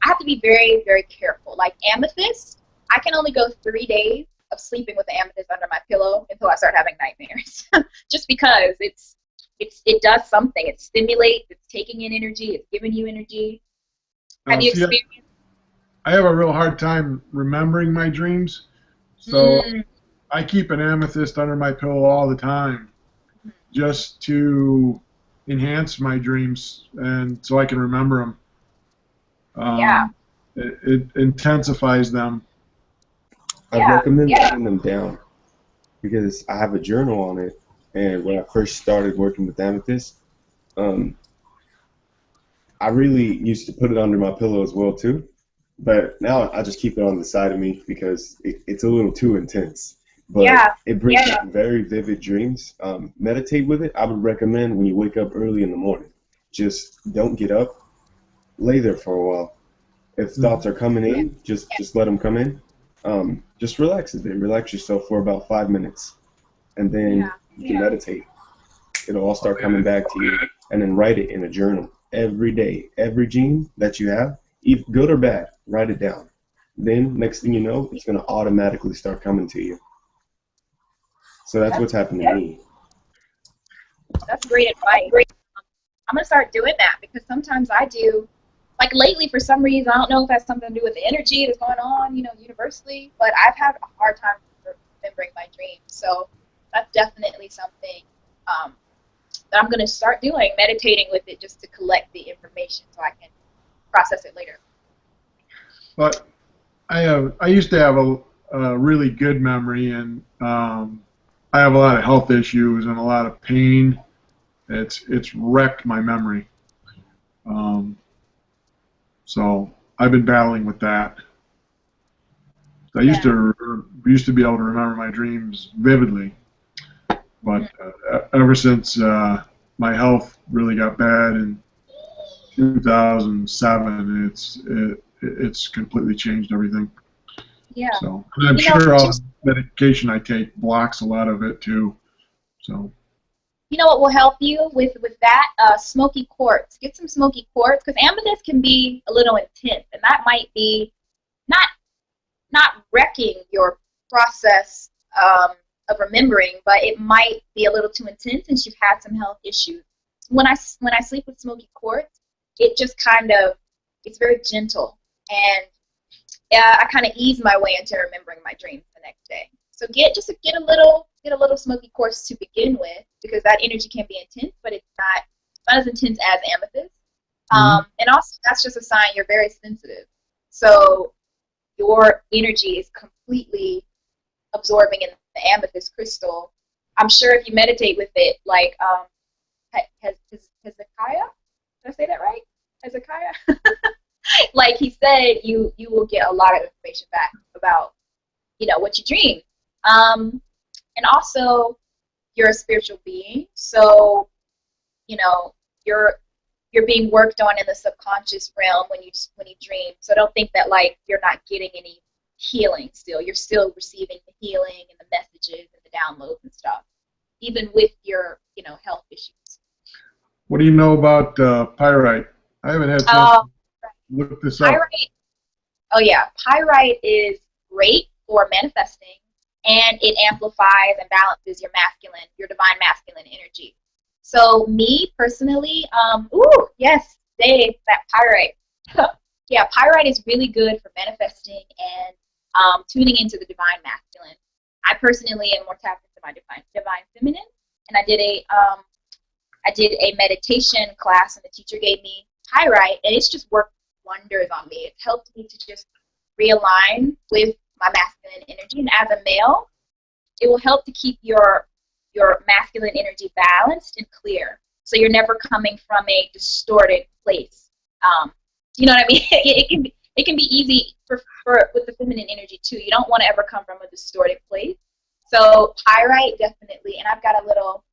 have to be very, very careful. Like amethyst, I can only go 3 days of sleeping with the amethyst under my pillow until I start having nightmares. Just because it does something. It stimulates, it's taking in energy, it's giving you energy. Have you experienced? I have a real hard time remembering my dreams, so I keep an amethyst under my pillow all the time, just to enhance my dreams and so I can remember them. It intensifies them. I recommend writing them down, because I have a journal on it, and when I first started working with amethyst, I really used to put it under my pillow as well too, but now I just keep it on the side of me because it's a little too intense. But it brings out very vivid dreams. Meditate with it. I would recommend when you wake up early in the morning. Just don't get up. Lay there for a while. If thoughts are coming in, just let them come in. Just relax a bit. Relax yourself for about 5 minutes, and then you can meditate. It'll all start coming back to you, and then write it in a journal every day. Every dream that you have, either good or bad, write it down. Then next thing you know, it's going to automatically start coming to you. So that's what's happened to me. That's great advice. I'm going to start doing that, because sometimes I do, like lately for some reason, I don't know if that's something to do with the energy that's going on, universally, but I've had a hard time remembering my dreams. So that's definitely something that I'm going to start doing, meditating with it just to collect the information so I can process it later. But I used to have a really good memory, and I have a lot of health issues and a lot of pain. It's wrecked my memory. Um, so I've been battling with that. I used to be able to remember my dreams vividly, but ever since my health really got bad in 2007, it's completely changed everything. Yeah. So and I'm sure all the medication I take blocks a lot of it too. So. You know what will help you with that? Smoky quartz. Get some smoky quartz, because amethyst can be a little intense, and that might be not wrecking your process of remembering, but it might be a little too intense since you've had some health issues. When I sleep with smoky quartz, it just it's very gentle, and I kind of ease my way into remembering my dreams the next day. So get a little smoky quartz to begin with, because that energy can be intense, but it's not as intense as amethyst. And also, that's just a sign you're very sensitive. So your energy is completely absorbing in the amethyst crystal. I'm sure if you meditate with it, like Hezekiah, did I say that right? Hezekiah? Like he said, you will get a lot of information back about what you dream. And also, you're a spiritual being, so you're being worked on in the subconscious realm when you dream. So don't think that like you're not getting any healing still. You're still receiving the healing and the messages and the downloads and stuff, even with your health issues. What do you know about pyrite? I haven't had time to look this up. Pyrite. Oh yeah, pyrite is great for manifesting, and it amplifies and balances your divine masculine energy. So me personally, yes, Dave, that pyrite. Yeah, pyrite is really good for manifesting and tuning into the divine masculine. I personally am more tapped into my divine feminine, and I did a meditation class, and the teacher gave me pyrite, and it's just worked wonders on me. It's helped me to just realign with my masculine energy, and as a male, it will help to keep your masculine energy balanced and clear, so you're never coming from a distorted place. You know what I mean? It can be easy for with the feminine energy too. You don't want to ever come from a distorted place. So pyrite, definitely, and I've got a little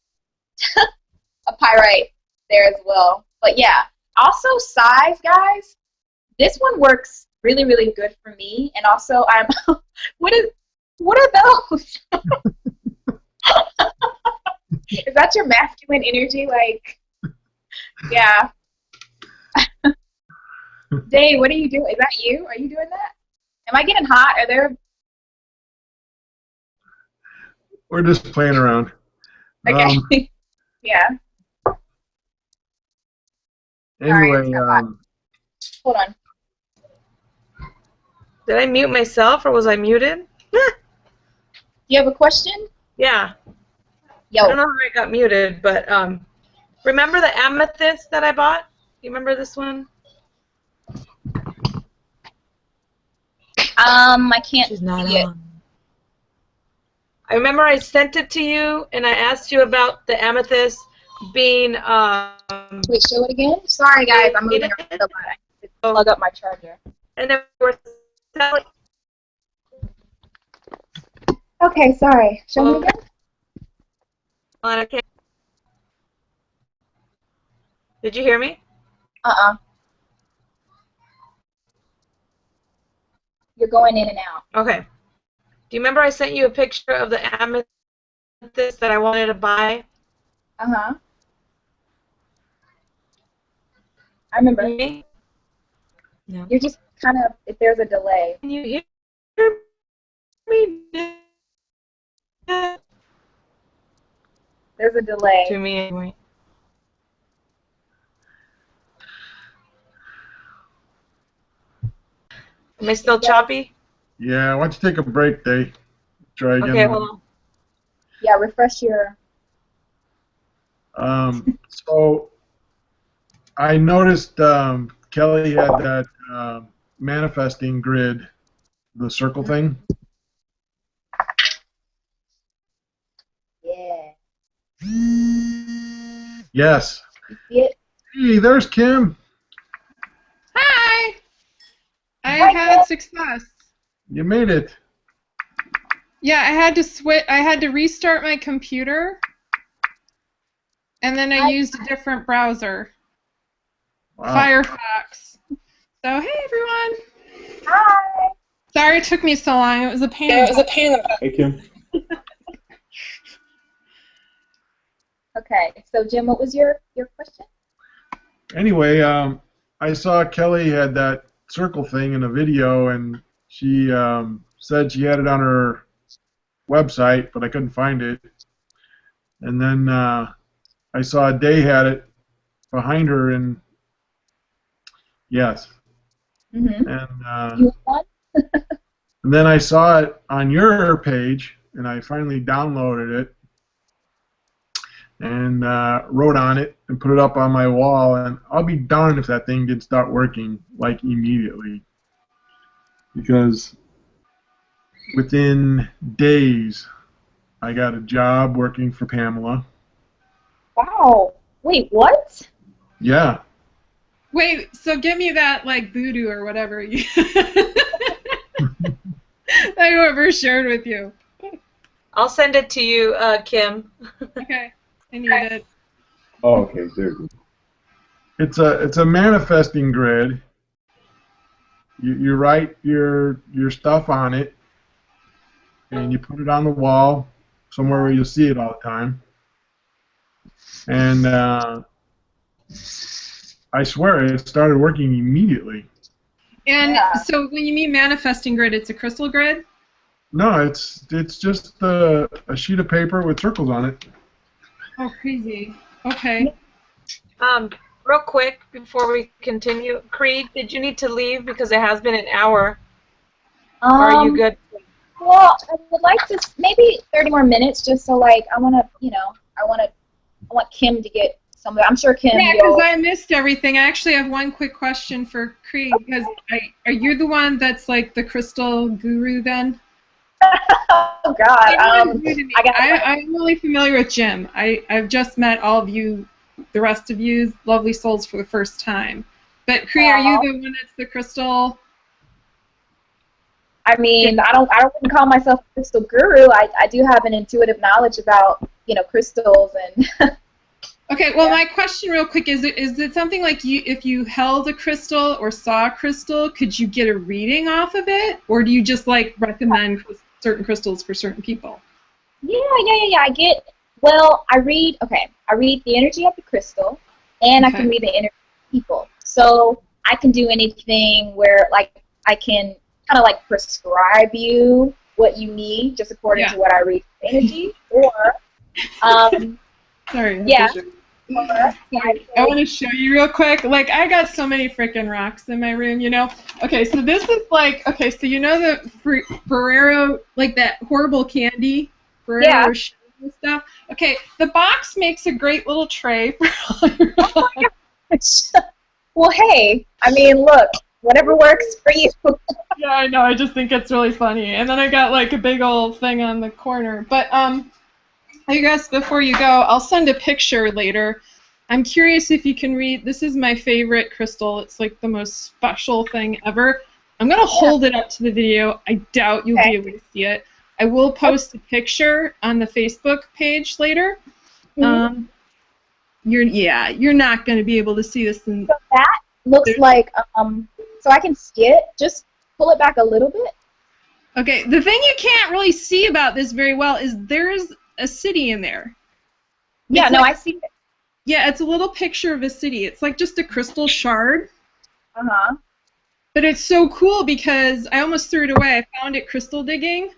a pyrite there as well. But yeah, also size, guys. This one works really, really good for me, and also I'm. What are those? Is that your masculine energy? Like, yeah. Dave, what are you doing? Is that you? Are you doing that? Am I getting hot? Are there? We're just playing around. Okay. Yeah. Anyway, Hold on. Did I mute myself, or was I muted? You have a question? Yeah. Yo. I don't know how I got muted, but remember the amethyst that I bought? You remember this one? I can't She's not see it. on. I remember I sent it to you, and I asked you about the amethyst being. Wait, show it again. Sorry, guys, I'm moving around a lot. I have to plug up my charger. And they were selling. Okay, sorry. Show me again. Okay. Did you hear me? You're going in and out. Okay. Do you remember I sent you a picture of the amethyst that I wanted to buy? I remember. Me? No. You're just kind of, if there's a delay. Can you hear me? There's a delay. To me, anyway. Am I still choppy? yeah, why don't you take a break, Dave? Try again. Okay, hold on. Yeah, refresh your. So I noticed Kelly had that manifesting grid, the circle thing. Yes. You see it? Hey, there's Kim. Hi! I Hi, had Kim. success. You made it. Yeah, I had to switch. I had to restart my computer, and then I used a different browser, Wow. Firefox. So hey everyone. Hi. Sorry it took me so long. It was a pain. It was a pain in the butt. Hey, Kim. Okay, so Jim, what was your question? Anyway, I saw Kelly had that circle thing in a video, and she said she had it on her website, but I couldn't find it. And then I saw Day had it behind her, and yes. Mm-hmm. And You want? and then I saw it on your page, and I finally downloaded it and wrote on it and put it up on my wall. And I'll be darned if that thing didn't start working like immediately, because within days I got a job working for Pamela. Wow. Wait, what? Yeah. Wait, so give me that like voodoo or whatever you that whoever shared with you. I'll send it to you, Kim. Okay, I need it. Oh, okay, there you go. It's a manifesting grid. You write your stuff on it, and you put it on the wall somewhere where you'll see it all the time. And I swear it started working immediately. And Yeah. so when you mean manifesting grid, it's a crystal grid? No, it's just a sheet of paper with circles on it. Oh, crazy. Okay. Real quick before we continue, Cree, did you need to leave because it has been an hour? Or are you good? Well, I would like to maybe 30 more minutes, just so like I want Kim to get some of it. I'm sure Kim. Yeah, because I missed everything. I actually have one quick question for Cree, because are you the one that's like the crystal guru then? Oh God. I'm really familiar with Jim. I've just met all of you, the rest of you, lovely souls, for the first time. But Cree, are you the one that's the crystal? I mean, I wouldn't call myself a crystal guru. I do have an intuitive knowledge about, crystals and. Okay, well, my question real quick is it something like if you held a crystal or saw a crystal, could you get a reading off of it? Or do you just, like, recommend certain crystals for certain people? Yeah. I read the energy of the crystal, and I can read the energy of people. So I can do anything where, like, I can kind of, like, prescribe you what you need just according to what I read the energy, or, sorry. Yeah. I want to show you real quick. Like, I got so many freaking rocks in my room, Okay, so this is like, so the Ferrero, like that horrible candy, Ferrero stuff. Okay, the box makes a great little tray for all your rocks. Well, hey, I mean, look, whatever works for you. Yeah, I know. I just think it's really funny. And then I got like a big old thing on the corner. But I guess before you go, I'll send a picture later. I'm curious if you can read. This is my favorite crystal. It's like the most special thing ever. I'm going to hold it up to the video. I doubt you'll be able to see it. I will post a picture on the Facebook page later. Mm-hmm. You're not going to be able to see this. So that looks like, so I can see it. Just pull it back a little bit. Okay, the thing you can't really see about this very well is there's a city in there. Yeah, I see it. Yeah, it's a little picture of a city. It's like just a crystal shard. Uh-huh. But it's so cool because I almost threw it away. I found it crystal digging.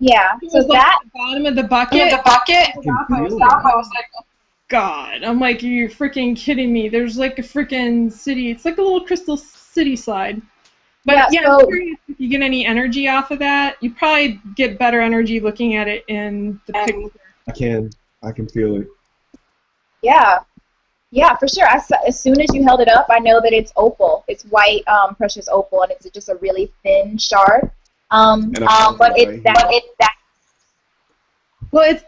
Yeah, it was like at the bottom of the bucket. I was like, oh, God. I'm like, you're freaking kidding me. There's like a freaking city. It's like a little crystal city slide. But yeah, I'm curious if you get any energy off of that. You probably get better energy looking at it in the picture. I can feel it. Yeah, for sure. As soon as you held it up, I know that it's opal. It's white, precious opal, and it's just a really thin shard. But it's that. Well, it's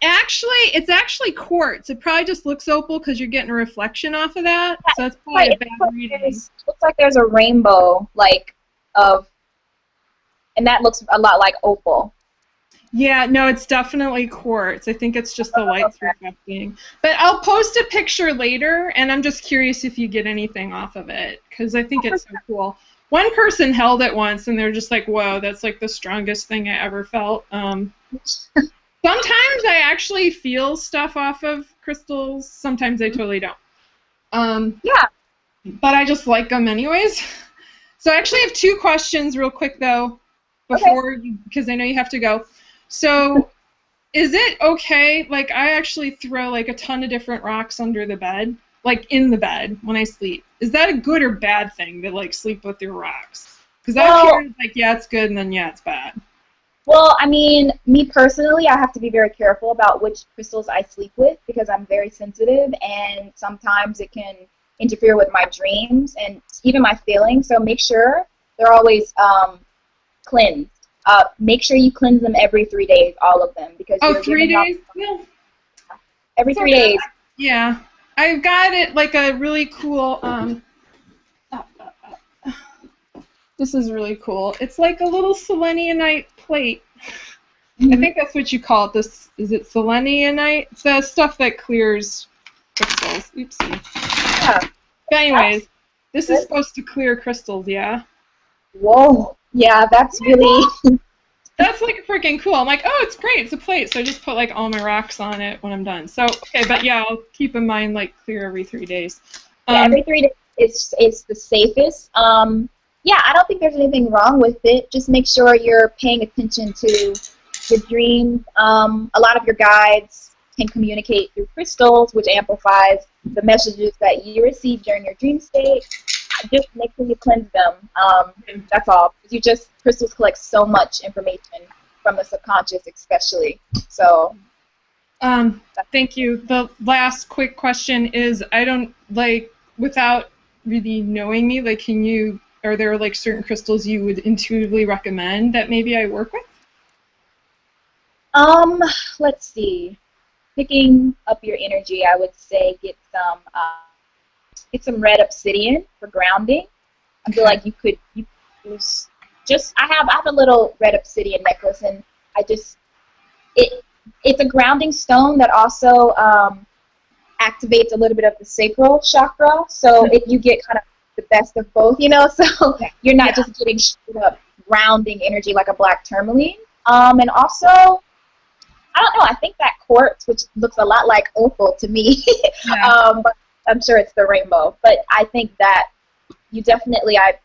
actually quartz. It probably just looks opal because you're getting a reflection off of that. So that's probably a bad reading. Looks like there's a rainbow, and that looks a lot like opal. Yeah, no, it's definitely quartz. I think it's just the light's reflecting. But I'll post a picture later, and I'm just curious if you get anything off of it, because I think it's so cool. One person held it once, and they're just like, whoa, that's like the strongest thing I ever felt. Sometimes I actually feel stuff off of crystals. Sometimes I totally don't. Yeah. But I just like them anyways. So I actually have 2 questions real quick, though, before you, because I know you have to go. So is it okay, like I actually throw like a ton of different rocks under the bed, like in the bed when I sleep. Is that a good or bad thing to like sleep with your rocks? Because I've heard like, yeah, it's good, and then yeah, it's bad. Well, I mean, me personally, I have to be very careful about which crystals I sleep with because I'm very sensitive, and sometimes it can interfere with my dreams and even my feelings. So make sure they're always cleansed. Make sure you cleanse them every 3 days, all of them, because oh, 3 days? Yeah. Every 3 days. Yeah, I've got it like a really cool. This is really cool. It's like a little selenite plate. I think that's what you call it. This is it selenite? It's the stuff that clears crystals. Oopsie. Yeah. But anyways, this is supposed to clear crystals, yeah? Whoa. Yeah, that's really... That's like freaking cool. I'm like, oh, it's great. It's a plate. So I just put like all my rocks on it when I'm done. So, okay, but yeah, I'll keep in mind like clear every 3 days. Yeah, every 3 days it's the safest. Yeah, I don't think there's anything wrong with it. Just make sure you're paying attention to the dreams. A lot of your guides can communicate through crystals, which amplifies the messages that you receive during your dream state. Just make sure you cleanse them. That's all. Crystals collect so much information from the subconscious, especially. So. Thank you. The last quick question is, I don't like without really knowing me. Like, are there like certain crystals you would intuitively recommend that maybe I work with? Let's see. Picking up your energy, I would say get some red obsidian for grounding. I feel like you could use I have a little red obsidian necklace, and it's a grounding stone that also activates a little bit of the sacral chakra. So if you get kind of the best of both, so you're not just getting straight up grounding energy like a black tourmaline. And also, I don't know, I think that quartz, which looks a lot like opal to me, but I'm sure it's the rainbow. But I think that you definitely, I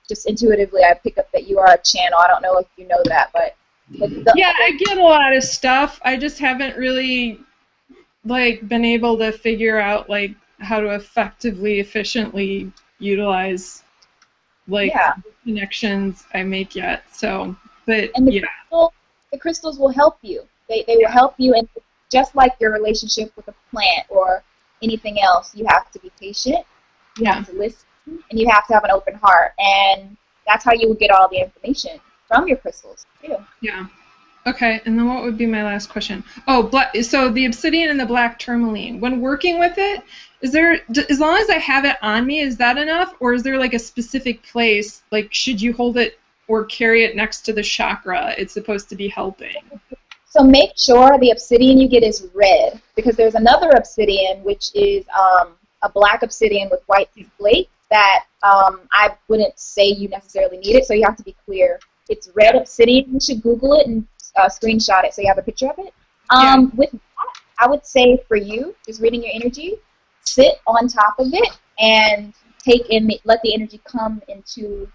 pick up that you are a channel. I don't know if you know that, but yeah, I get a lot of stuff. I just haven't really been able to figure out how to efficiently utilize connections I make yet. So, but and the crystals will help you. They will help you, and just like your relationship with a plant or anything else, you have to be patient. You have to listen, and you have to have an open heart, and that's how you will get all the information from your crystals too. Yeah. Okay, and then what would be my last question? Oh, so the obsidian and the black tourmaline. When working with it, as long as I have it on me, is that enough, or is there a specific place? Should you hold it or carry it next to the chakra? It's supposed to be helping. So make sure the obsidian you get is red, because there's another obsidian which is a black obsidian with white flake that I wouldn't say you necessarily need it. So you have to be clear. It's red obsidian. You should Google it and screenshot it so you have a picture of it. With that, I would say for you, just reading your energy, sit on top of it and let the energy come into,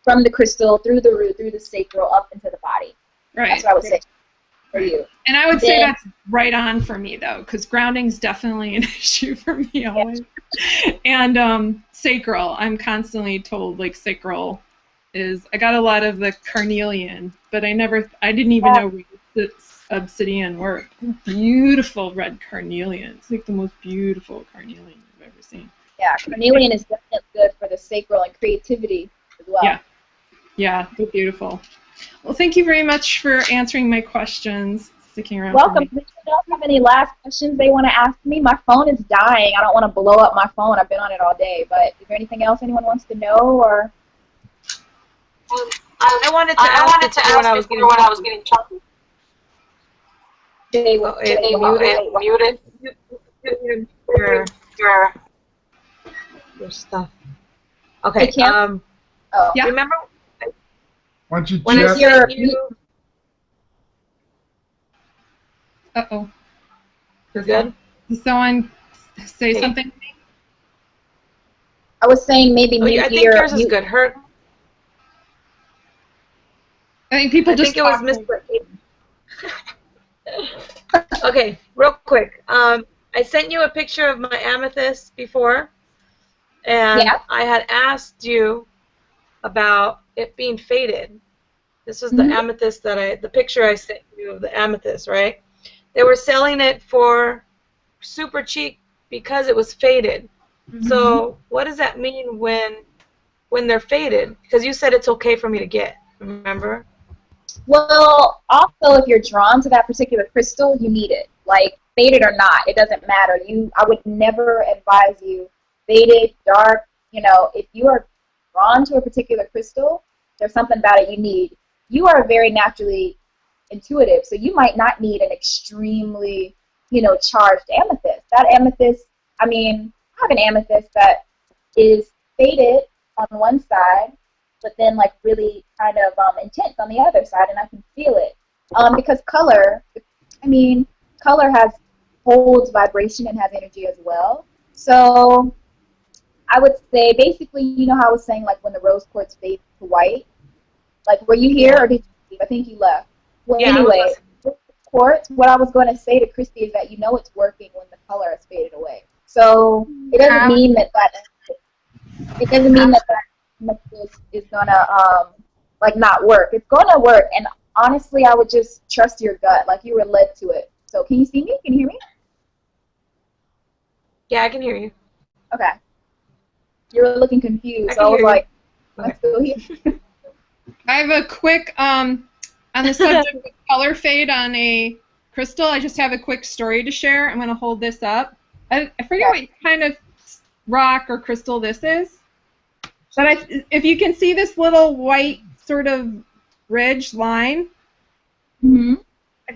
from the crystal, through the root, through the sacral, up into the body. Right. That's what I would say for you. And I would say that's right on for me, though, because grounding's definitely an issue for me always. And sacral, I'm constantly told, sacral is, I got a lot of the carnelian, but I didn't even know that obsidian worked. Beautiful red carnelian. It's the most beautiful carnelian I've ever seen. Yeah, carnelian is definitely good for the sacral and creativity as well. Yeah, they're beautiful. Well, thank you very much for answering my questions. sticking around for Welcome. me. Does anyone else have any last questions they want to ask me? My phone is dying. I don't want to blow up my phone. I've been on it all day. But is there anything else anyone wants to know? Or I wanted to ask before when I was getting chocolate. they Oh, muted. Your, your, your stuff. Okay. Hey, Kim? Oh. Yeah. Remember Why don't you when I chat? sent you? Uh-oh. You're good. Did someone say Hey. something? I was saying maybe Oh, mute I think your yours is mute. good. Her. I think people I just think it was talk. Mr. Okay, real quick. I sent you a picture of my amethyst before, and Yeah. I had asked you about it being faded. This was the Mhm. amethyst the picture I sent you of the amethyst, right? They were selling it for super cheap because it was faded. So what does that mean when they're faded? Because you said it's okay for me to get, remember? Well, also, if you're drawn to that particular crystal, you need it. Like, faded or not, it doesn't matter. I would never advise you faded, dark. You know, if you are drawn to a particular crystal, there's something about it you need. You are very naturally intuitive, so you might not need an extremely, charged amethyst. That amethyst, I mean, I have an amethyst that is faded on one side, but then like really kind of intense on the other side, and I can feel it. Because color, I mean, color holds vibration and has energy as well. So I would say basically, you know how I was saying like when the rose quartz fades to white, like were you here or did you leave? I think you left. Well, Yeah, anyway, quartz. What I was going to say to Christy is that it's working when the color has faded away. So it doesn't mean that it doesn't mean that is gonna like not work. It's gonna work, and honestly, I would just trust your gut, like you were led to it. So can you see me? Can you hear me? Yeah, I can hear you. Okay. You were looking confused, I so I can was hear you. like, Okay. I'm still here. I have a quick, on the subject of color fade on a crystal, I just have a quick story to share. I'm going to hold this up. I forget what kind of rock or crystal this is, but if you can see this little white sort of ridge line,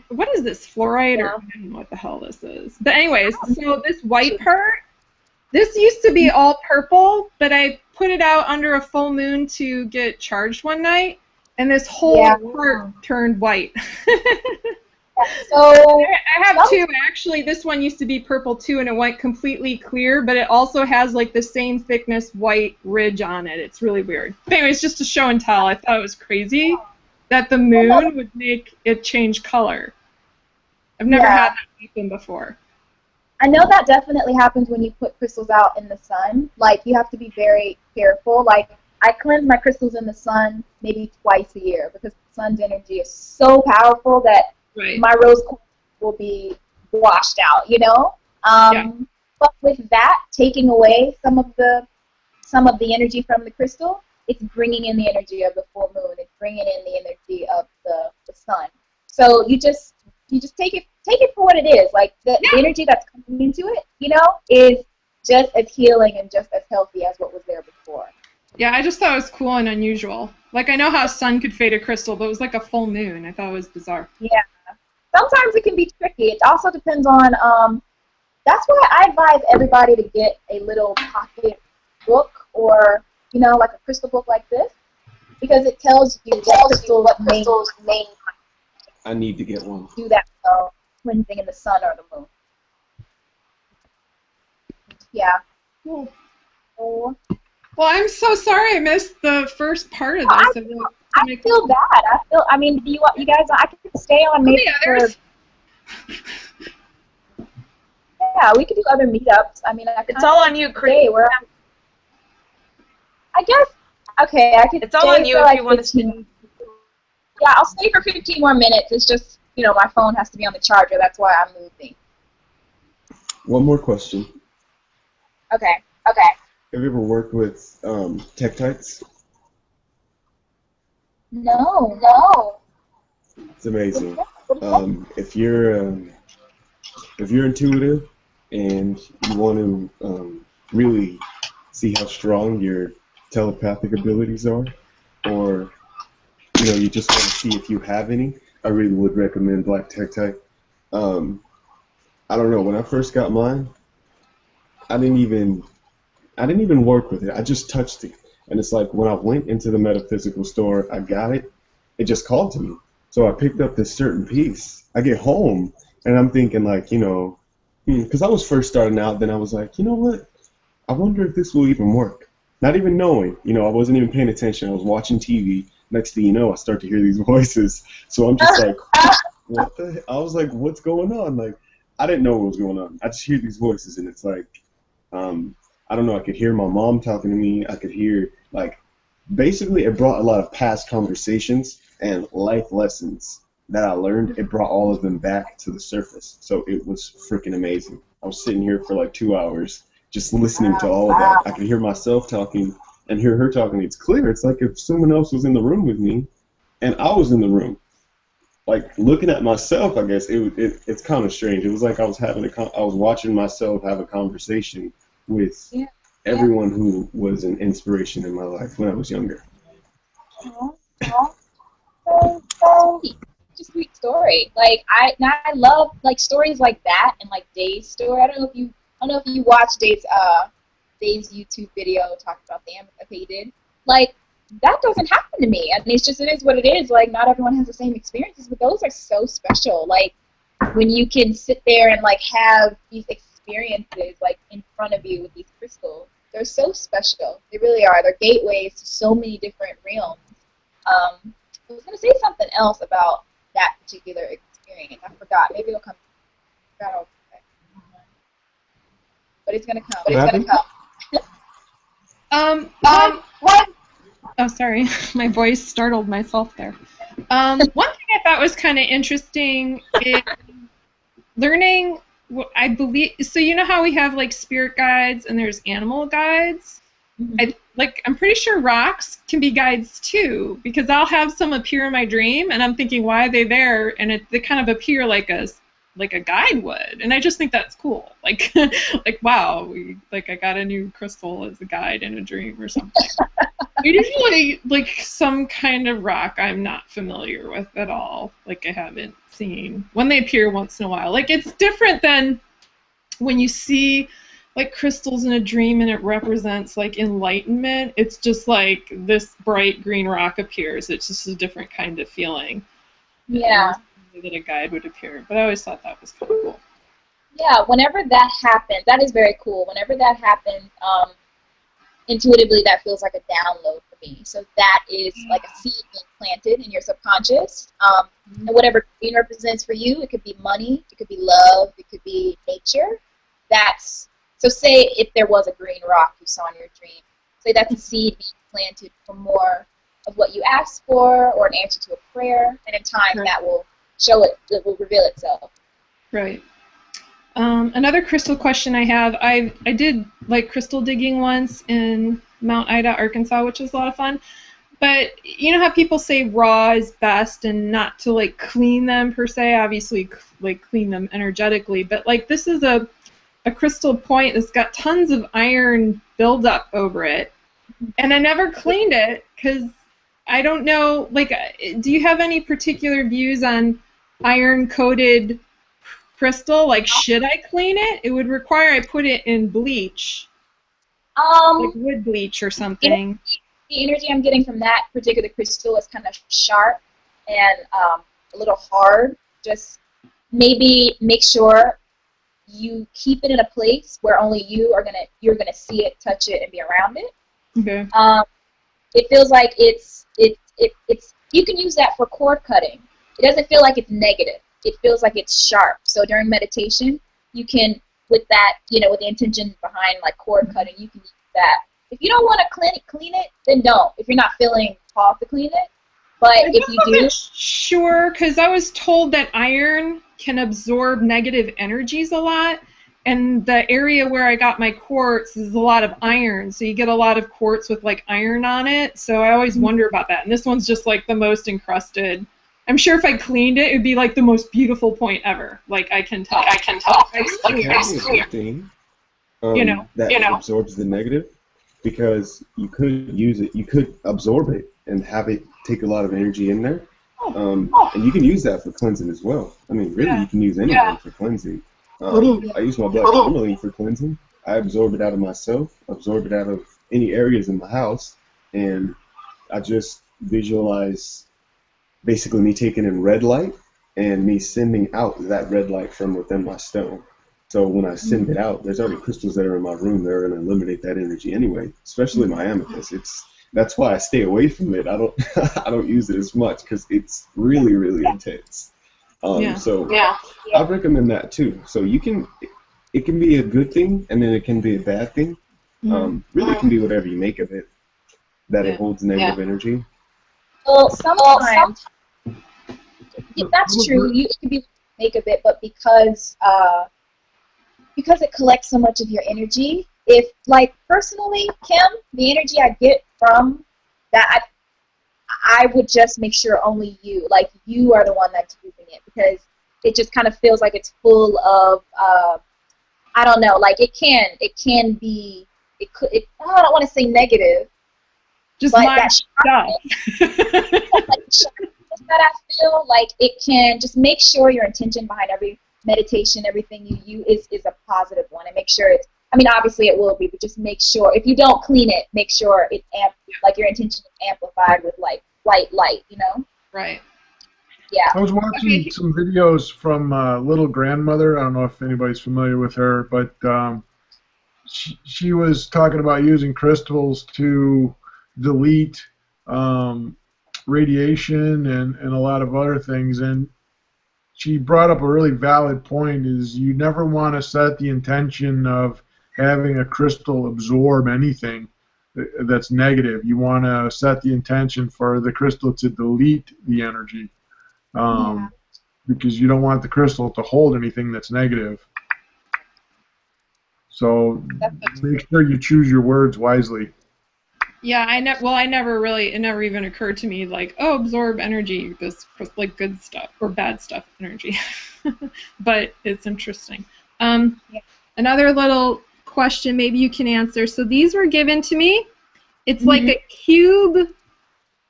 what is this, fluorite, or I don't know what the hell this is. But anyways, so this white part, this used to be all purple, but I put it out under a full moon to get charged one night, and this whole part turned white. So I have two. Actually, this one used to be purple too, and it went completely clear, but it also has like the same thickness white ridge on it. It's really weird. But anyways, just to show and tell, I thought it was crazy that the moon would make it change color. I've never had that happen before. I know that definitely happens when you put crystals out in the sun. Like, you have to be very careful. Like, I cleanse my crystals in the sun maybe twice a year because the sun's energy is so powerful that my rose quartz will be washed out, But with that, taking away some of the energy from the crystal, it's bringing in the energy of the full moon. It's bringing in the energy of the sun. So you just take it for what it is. Like the energy that's coming into it, is just as healing and just as healthy as what was there before. Yeah, I just thought it was cool and unusual. Like, I know how sun could fade a crystal, but it was like a full moon. I thought it was bizarre. Yeah. Sometimes it can be tricky. It also depends on, that's why I advise everybody to get a little pocket book or, like a crystal book like this, because it tells you what crystals main I need to get one. do that cleansing in the sun or the moon. Yeah. Cool. Oh. Well, I'm so sorry I missed the first part of this. I feel bad. I mean, do you guys, I could stay on maybe others? Yeah, we could do other meetups. I mean, it's all on you, Cree. I guess, okay, I could It's all on you if you want to stay. Yeah, I'll stay for 15 more minutes. It's just, my phone has to be on the charger. That's why I'm moving. One more question. Okay. Have you ever worked with tektites? No. It's amazing. If you're intuitive and you want to really see how strong your telepathic abilities are, or you just want to see if you have any, I really would recommend Black Tectite. I don't know. When I first got mine, I didn't even work with it. I just touched it, and it's like when I went into the metaphysical store, I got it. It just called to me. So I picked up this certain piece. I get home, and I'm thinking like, because I was first starting out. Then I was like, you know what? I wonder if this will even work. Not even knowing. I wasn't even paying attention. I was watching TV. Next thing you know, I start to hear these voices. So I'm just like, what the? I was like, what's going on? Like, I didn't know what was going on. I just hear these voices, and it's like, I don't know. I could hear my mom talking to me. I could hear basically, it brought a lot of past conversations and life lessons that I learned. It brought all of them back to the surface. So it was freaking amazing. I was sitting here for like 2 hours just listening to all of that. I could hear myself talking and hear her talking. It's clear. It's like if someone else was in the room with me and I was in the room. Like looking at myself, I guess it's kind of strange. It was like I was watching myself have a conversation with everyone who was an inspiration in my life when I was younger. Just a sweet story. Like I love like stories like that and like Day's story. I don't know if you watched Day's YouTube video talking about the amethyst he did. Like that doesn't happen to me. I mean, it is what it is. Like not everyone has the same experiences, but those are so special. Like when you can sit there and like have these experiences like in front of you with these crystals. They're so special. They really are. They're gateways to so many different realms. I was going to say something else about that particular experience. I forgot. Maybe it'll come. But it's going to come. What? Oh, sorry. My voice startled myself there. One thing I thought was kind of interesting is learning. I believe so. You know how we have like spirit guides and there's animal guides. Mm-hmm. I'm pretty sure rocks can be guides too, because I'll have some appear in my dream and I'm thinking, why are they there? And they kind of appear like a guide would, and I just think that's cool. Like wow, I got a new crystal as a guide in a dream or something. Usually like some kind of rock I'm not familiar with at all. Like I haven't seen when they appear once in a while. Like it's different than when you see like crystals in a dream and it represents like enlightenment. It's just like this bright green rock appears. It's just a different kind of feeling. Yeah. That a guide would appear, but I always thought that was kind of cool. Yeah, whenever that happens, that is very cool. Whenever that happens, intuitively that feels like a download for me. So that is like a seed being planted in your subconscious. And whatever green represents for you, it could be money, it could be love, it could be nature. So say if there was a green rock you saw in your dream, say that's a seed being planted for more of what you asked for or an answer to a prayer, and in time that will will reveal itself. Right. Another crystal question I have, I did like crystal digging once in Mount Ida, Arkansas, which was a lot of fun. But you know how people say raw is best and not to like clean them per se, obviously like clean them energetically, but like this is a crystal point that's got tons of iron buildup over it. And I never cleaned it because I don't know, like, do you have any particular views on iron-coated crystal? Like, should I clean it? It would require I put it in bleach, like wood bleach or something. The energy I'm getting from that particular crystal is kind of sharp and a little hard. Just maybe make sure you keep it in a place where only you're gonna see it, touch it, and be around it. Okay. It feels like it's you can use that for cord cutting. It doesn't feel like it's negative. It feels like it's sharp. So during meditation, you can, with that, with the intention behind like cord cutting, you can use that. If you don't want to clean it, then don't. If you're not feeling called to clean it, but if you do, sure, because I was told that iron can absorb negative energies a lot. And the area where I got my quartz is a lot of iron, so you get a lot of quartz with like iron on it. So I always wonder about that. And this one's just like the most encrusted I'm sure if I cleaned it, it'd be like the most beautiful point ever. Like I can tell. It's clear. That's a good thing. You know. That absorbs the negative, because you could use it, you could absorb it and have it take a lot of energy in there. And you can use that for cleansing as well. I mean, really, you can use anything for cleansing. I use my black tourmaline for cleansing. I absorb it out of myself, absorb it out of any areas in my house, and I just visualize basically me taking in red light and me sending out that red light from within my stone. So when I send it out, there's already crystals that are in my room that are going to eliminate that energy anyway, especially my amethyst. That's why I stay away from it. I don't I don't use it as much because it's really, really intense. So I recommend that too. So it can be a good thing, and then it can be a bad thing. Really, it can be whatever you make of it, that it holds negative energy. Well, sometimes that's true. It can be make of it, but because it collects so much of your energy, if, like, personally, Kim, the energy I get from that, I would just make sure only you are the one that's using it, because it just kind of feels like it's full of, I don't know, like it can be, I don't want to say negative, just but my that that I feel like it can just make sure your intention behind every meditation, everything you use is a positive one, and make sure it's, I mean, obviously it will be, but just make sure, if you don't clean it, make sure it's like your intention is amplified with like white light, you know? Right. Yeah. I was watching some videos from Little Grandmother. I don't know if anybody's familiar with her, but she was talking about using crystals to delete radiation and a lot of other things, and she brought up a really valid point, is you never want to set the intention of having a crystal absorb anything that's negative. You want to set the intention for the crystal to delete the energy, because you don't want the crystal to hold anything that's negative. So make sure you choose your words wisely. Yeah, it never even occurred to me, like, oh, absorb energy, this, like, good stuff or bad stuff energy. But it's interesting. Another little question maybe you can answer. So these were given to me. It's like a cube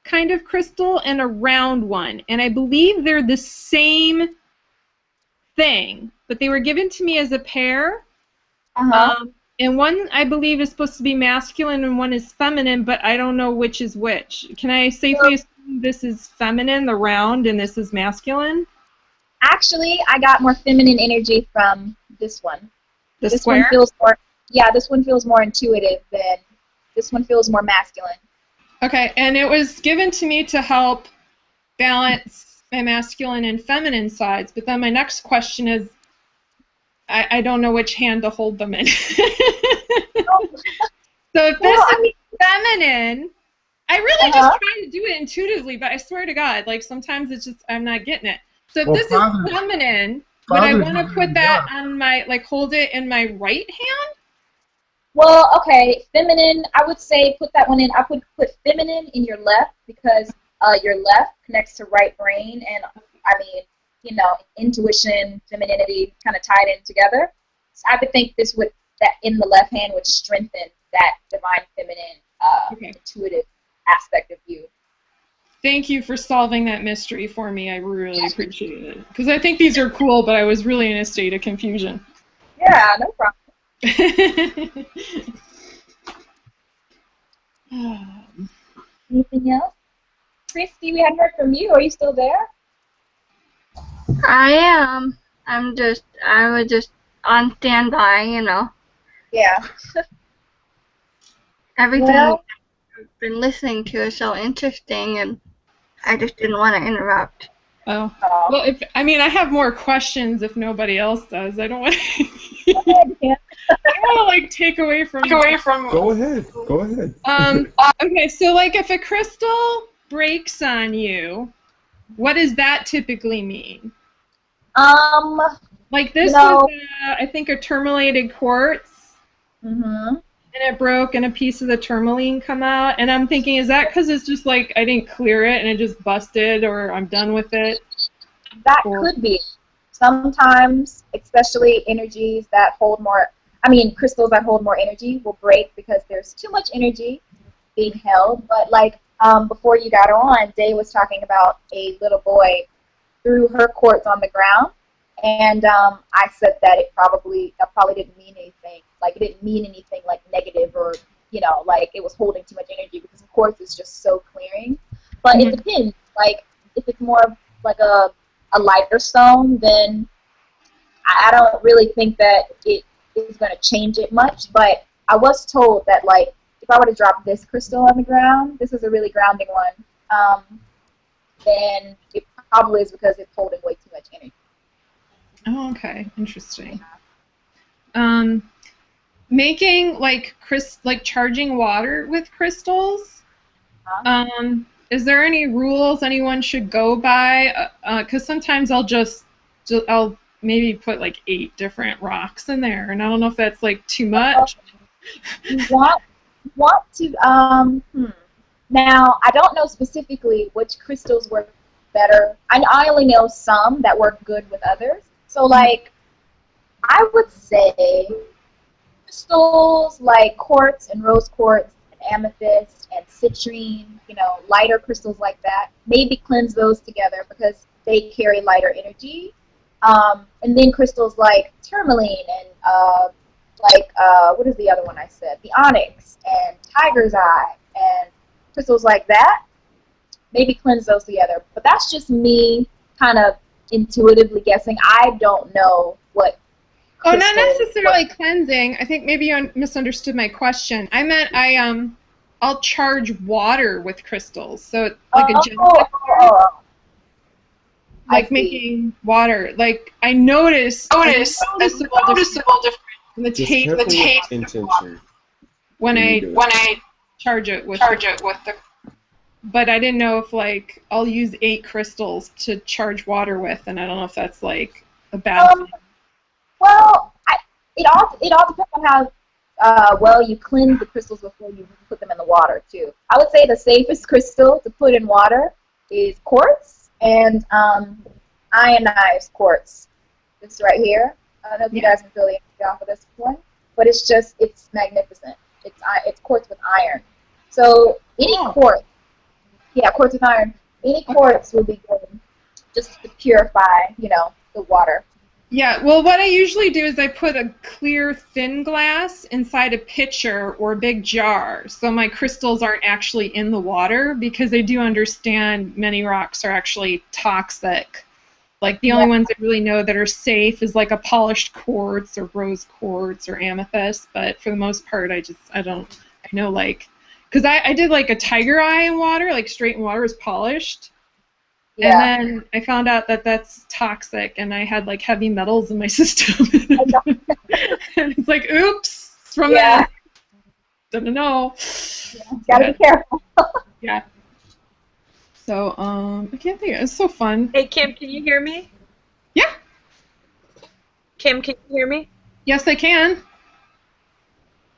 kind of crystal and a round one. And I believe they're the same thing, but they were given to me as a pair. And one, I believe, is supposed to be masculine and one is feminine, but I don't know which is which. Can I safely assume this is feminine, the round, and this is masculine? Actually, I got more feminine energy from this one. This square? One feels more, this one feels more intuitive than this one feels more masculine. Okay, and it was given to me to help balance my masculine and feminine sides, but then my next question is, I don't know which hand to hold them in. So if this is feminine, I really just try to do it intuitively, but I swear to God, like, sometimes it's just, I'm not getting it. So if this is feminine, would I want to put that on my, like, hold it in my right hand? Well, okay, feminine, I would say put that one in. I would put feminine in your left, because your left connects to right brain, and, I mean, you know, intuition, femininity kind of tied in together. So I would think this would, that in the left hand would strengthen that divine feminine, intuitive aspect of you. Thank you for solving that mystery for me. I really appreciate it. Because I think these are cool, but I was really in a state of confusion. Yeah, no problem. Anything else? Christy, we hadn't heard from you. Are you still there? I am. I was just on standby, you know. Yeah. Everything I've been listening to is so interesting, and I just didn't want to interrupt. Oh. Well, I have more questions if nobody else does. I don't want to. Like, take away from. Go ahead. Okay, so, like, if a crystal breaks on you, what does that typically mean? Like, this was, I think, a tourmalated quartz. and it broke and a piece of the tourmaline come out. And I'm thinking, is that because it's just like I didn't clear it and it just busted, or I'm done with it? That Or, could be. Sometimes, especially energies that hold more, crystals that hold more energy will break because there's too much energy being held. But like before you got on, Day was talking about a little boy threw her quartz on the ground, and I said that that probably didn't mean anything. Like it didn't mean anything like negative or like it was holding too much energy because quartz is just so clearing. But it depends. Like if it's more of like a lighter stone, then I don't really think that it is going to change it much. But I was told that like if I were to drop this crystal on the ground, this is a really grounding one, then it probably is because it's holding way too much energy. oh, okay, interesting. Making like charging water with crystals. Is there any rules anyone should go by? Because sometimes I'll maybe put like 8 different rocks in there, and I don't know if that's like too much. You want to now I don't know specifically which crystals work better. I only know some that work good with others. So like I would say crystals like quartz and rose quartz and amethyst and citrine, lighter crystals like that, maybe cleanse those together because they carry lighter energy. And then crystals like tourmaline and what is the other one I said? The onyx and tiger's eye and crystals like that, maybe cleanse those together. But that's just me kind of intuitively guessing. I don't know what. Oh, not necessarily cleansing. I think maybe you misunderstood my question. I meant I'll charge water with crystals. So like a gentle like making water. Like I notice a noticeable difference in the taste intention when I charge it with the. But I didn't know if like I'll use 8 crystals to charge water with, and I don't know if that's like a bad thing. Well, it all depends on how well you cleanse the crystals before you put them in the water too. I would say the safest crystal to put in water is quartz and ionized quartz. This right here. I don't know if you guys can feel the energy off of this one, but it's magnificent. It's quartz with iron. So any quartz, quartz with iron. Any quartz will be good just to purify, the water. Yeah, well, what I usually do is I put a clear, thin glass inside a pitcher or a big jar, so my crystals aren't actually in the water, because I do understand many rocks are actually toxic. Like, the only ones I really know that are safe is like a polished quartz or rose quartz or amethyst, but for the most part, I know, like, because I did like a tiger eye in water, like straight in water was polished. Yeah. And then I found out that that's toxic, and I had like heavy metals in my system. And it's like, oops, it's from that. Didn't know. Yeah, gotta be careful. Yeah. So I can't think. It's so fun. Hey Kim, can you hear me? Yeah. Kim, can you hear me? Yes, I can.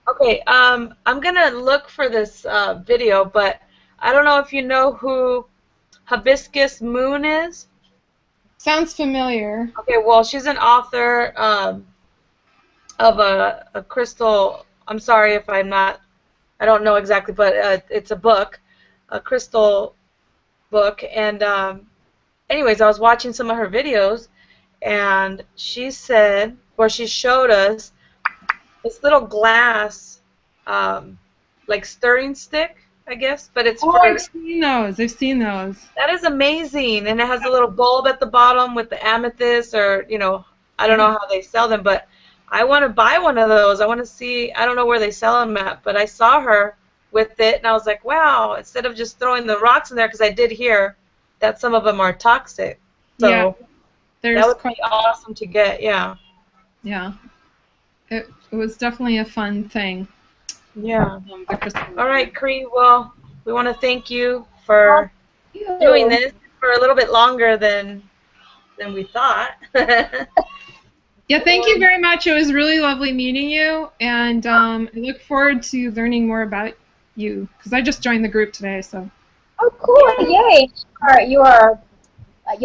Okay. I'm gonna look for this video, but I don't know if you know who Hibiscus Moon is. Sounds familiar. Okay, well, she's an author of a crystal. I'm sorry if I don't know exactly, but it's a book, a crystal book. And anyways, I was watching some of her videos, and she said, or she showed us this little glass, like stirring stick, I guess, but it's I've seen those. I've seen those. That is amazing, and it has a little bulb at the bottom with the amethyst, or I don't know how they sell them, but I want to buy one of those. I want to see. I don't know where they sell them at, but I saw her with it, and I was like, wow! Instead of just throwing the rocks in there, because I did hear that some of them are toxic. So that would be awesome to get. Yeah. Yeah. It was definitely a fun thing. Yeah. All right, Cree. Well, we want to thank you for doing this for a little bit longer than we thought. Yeah, thank you very much. It was really lovely meeting you, and I look forward to learning more about you because I just joined the group today. So. Oh, cool! Yay! You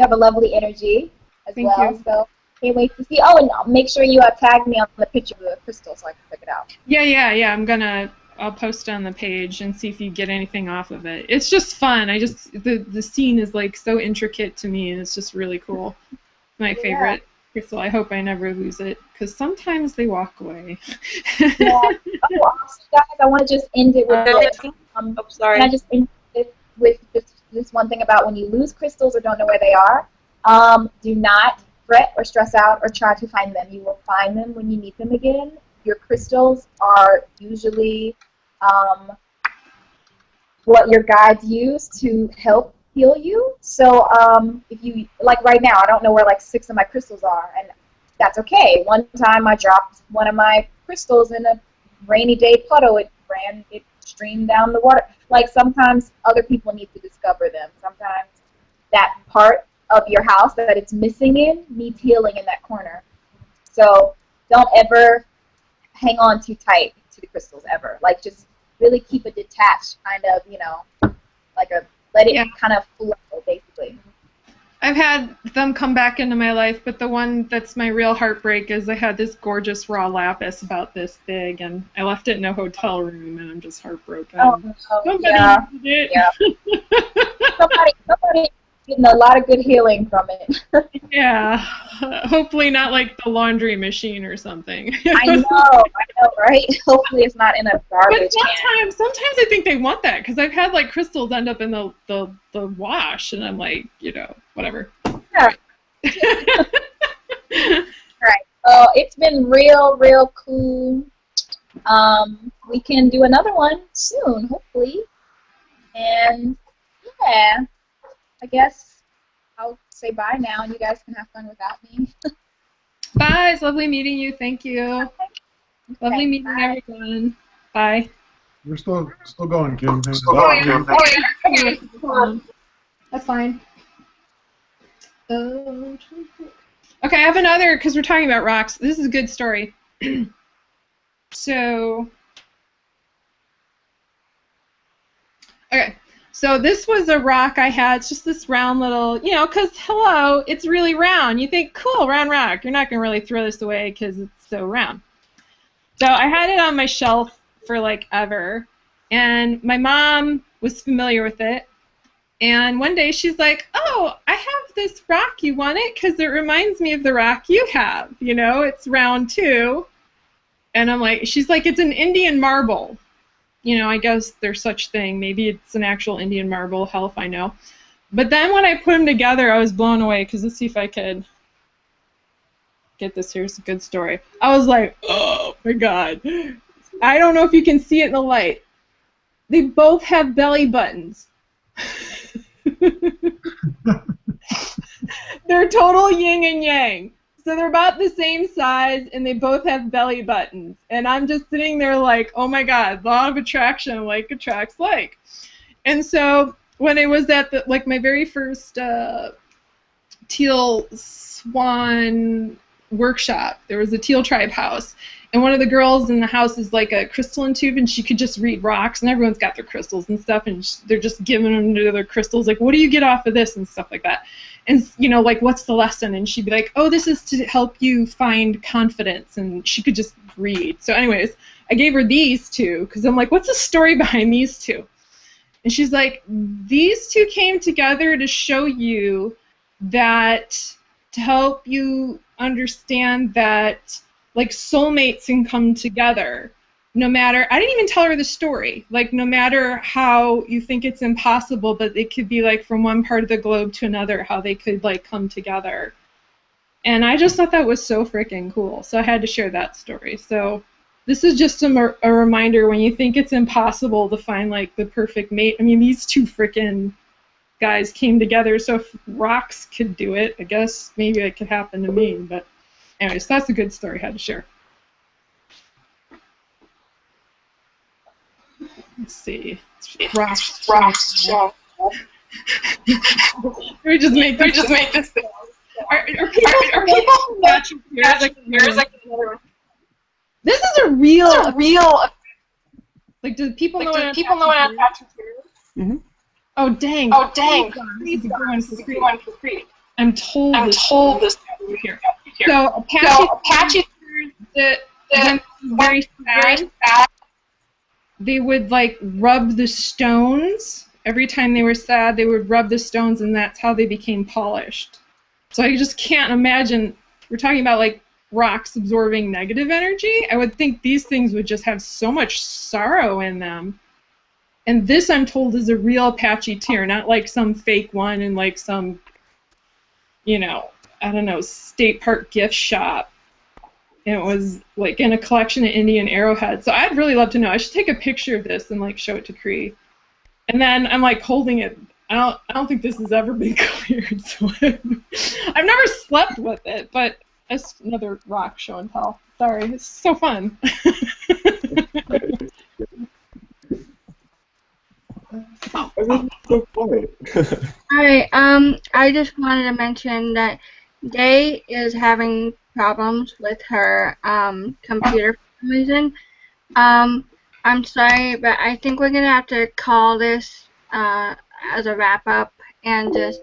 have a lovely energy as Thank well. you. So can't wait to see. Oh, and make sure you tag me on the picture of the crystal so I can check it out. Yeah. I'll post on the page and see if you get anything off of it. It's just fun. The scene is like so intricate to me, and it's just really cool. My favorite crystal. I hope I never lose it because sometimes they walk away. Yeah. Oh, also, guys, I want to just end it with this. Sorry. Can I just end it with this one thing about when you lose crystals or don't know where they are? Do not fret or stress out or try to find them. You will find them when you need them again. Your crystals are usually what your guides use to help heal you. So if you, like right now, I don't know where like 6 of my crystals are, and that's okay. One time I dropped one of my crystals in a rainy day puddle. It streamed down the water. Like sometimes other people need to discover them. Sometimes that part of your house that it's missing in needs healing in that corner. So don't ever hang on too tight to the crystals ever. Like just really keep a detached kind of, like let it kind of flow basically. I've had them come back into my life, but the one that's my real heartbreak is I had this gorgeous raw lapis about this big, and I left it in a hotel room, and I'm just heartbroken. Somebody needed it. Yeah. somebody getting a lot of good healing from it. Yeah. Hopefully not like the laundry machine or something. I know, right? Hopefully it's not in a garbage can. Sometimes I think they want that because I've had like crystals end up in the wash, and I'm like, whatever. Yeah. Right. So it's been real cool. We can do another one soon, hopefully. And yeah, I guess I'll say bye now, and you guys can have fun without me. Bye. It's lovely meeting you. Thank you. Okay. Lovely meeting everyone. Bye. We're still going, Kim. That's fine. Okay, I have another, because we're talking about rocks. This is a good story. So this was a rock I had. It's just this round little, because, hello, it's really round. You think, cool, round rock. You're not going to really throw this away because it's so round. So I had it on my shelf for, like, ever. And my mom was familiar with it. And one day she's like, oh, I have this rock. You want it? Because it reminds me of the rock you have. It's round too. And I'm like, she's like, it's an Indian marble. I guess there's such thing. Maybe it's an actual Indian marble. Hell if I know. But then when I put them together, I was blown away. Because let's see if I could get this. Here's a good story. I was like, oh my God. I don't know if you can see it in the light. They both have belly buttons. They're total yin and yang. So they're about the same size, and they both have belly buttons. And I'm just sitting there like, oh my God, law of attraction, like attracts like. And so when I was at my very first teal swan workshop, there was a teal tribe house. And one of the girls in the house is like a crystalline tube, and she could just read rocks, and everyone's got their crystals and stuff, and they're just giving them to their crystals, like, what do you get off of this, and stuff like that. And, like, what's the lesson? And she'd be like, oh, this is to help you find confidence, and she could just read. So anyways, I gave her these two, because I'm like, what's the story behind these two? And she's like, these two came together to show you that, to help you understand that, like, soulmates can come together no matter, I didn't even tell her the story, like, no matter how you think it's impossible, but it could be, like, from one part of the globe to another, how they could, like, come together. And I just thought that was so freaking cool, so I had to share that story. So this is just a reminder, when you think it's impossible to find, like, the perfect mate, I mean, these two freaking guys came together, so if rocks could do it, I guess maybe it could happen to me, but anyways, that's a good story I had to share. Let's see. Rocks. We just make this thing. Are people watching here's like another one? This is a real. Like, do people know what an attachment is? Mm-hmm. Oh dang! This is a good one for Cree. I'm told this over here. So Apache that when very sad, they would like rub the stones. Every time they were sad, they would rub the stones, and that's how they became polished. So I just can't imagine. We're talking about like rocks absorbing negative energy. I would think these things would just have so much sorrow in them. And this, I'm told, is a real Apache tear, not like some fake one in like some, you know, I don't know, state park gift shop. And it was like in a collection of Indian arrowheads. So I'd really love to know. I should take a picture of this and like show it to Cree. And then I'm like holding it. I don't think this has ever been cleared. So I've never slept with it, but it's another rock show and tell. Sorry, it's so fun. So funny. Hi, I just wanted to mention that Day is having problems with her computer for some reason. I'm sorry, but I think we're gonna have to call this as a wrap up and just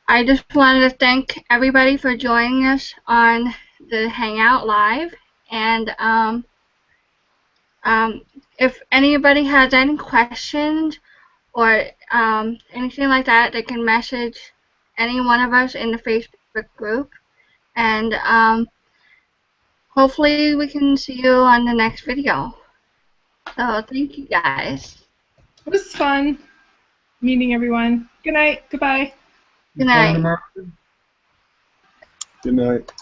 I just wanted to thank everybody for joining us on the Hangout Live, and if anybody has any questions or anything like that, they can message any one of us in the Facebook group, and hopefully we can see you on the next video. So thank you guys. It was fun meeting everyone. Good night. Goodbye. Good night. Tomorrow. Good night.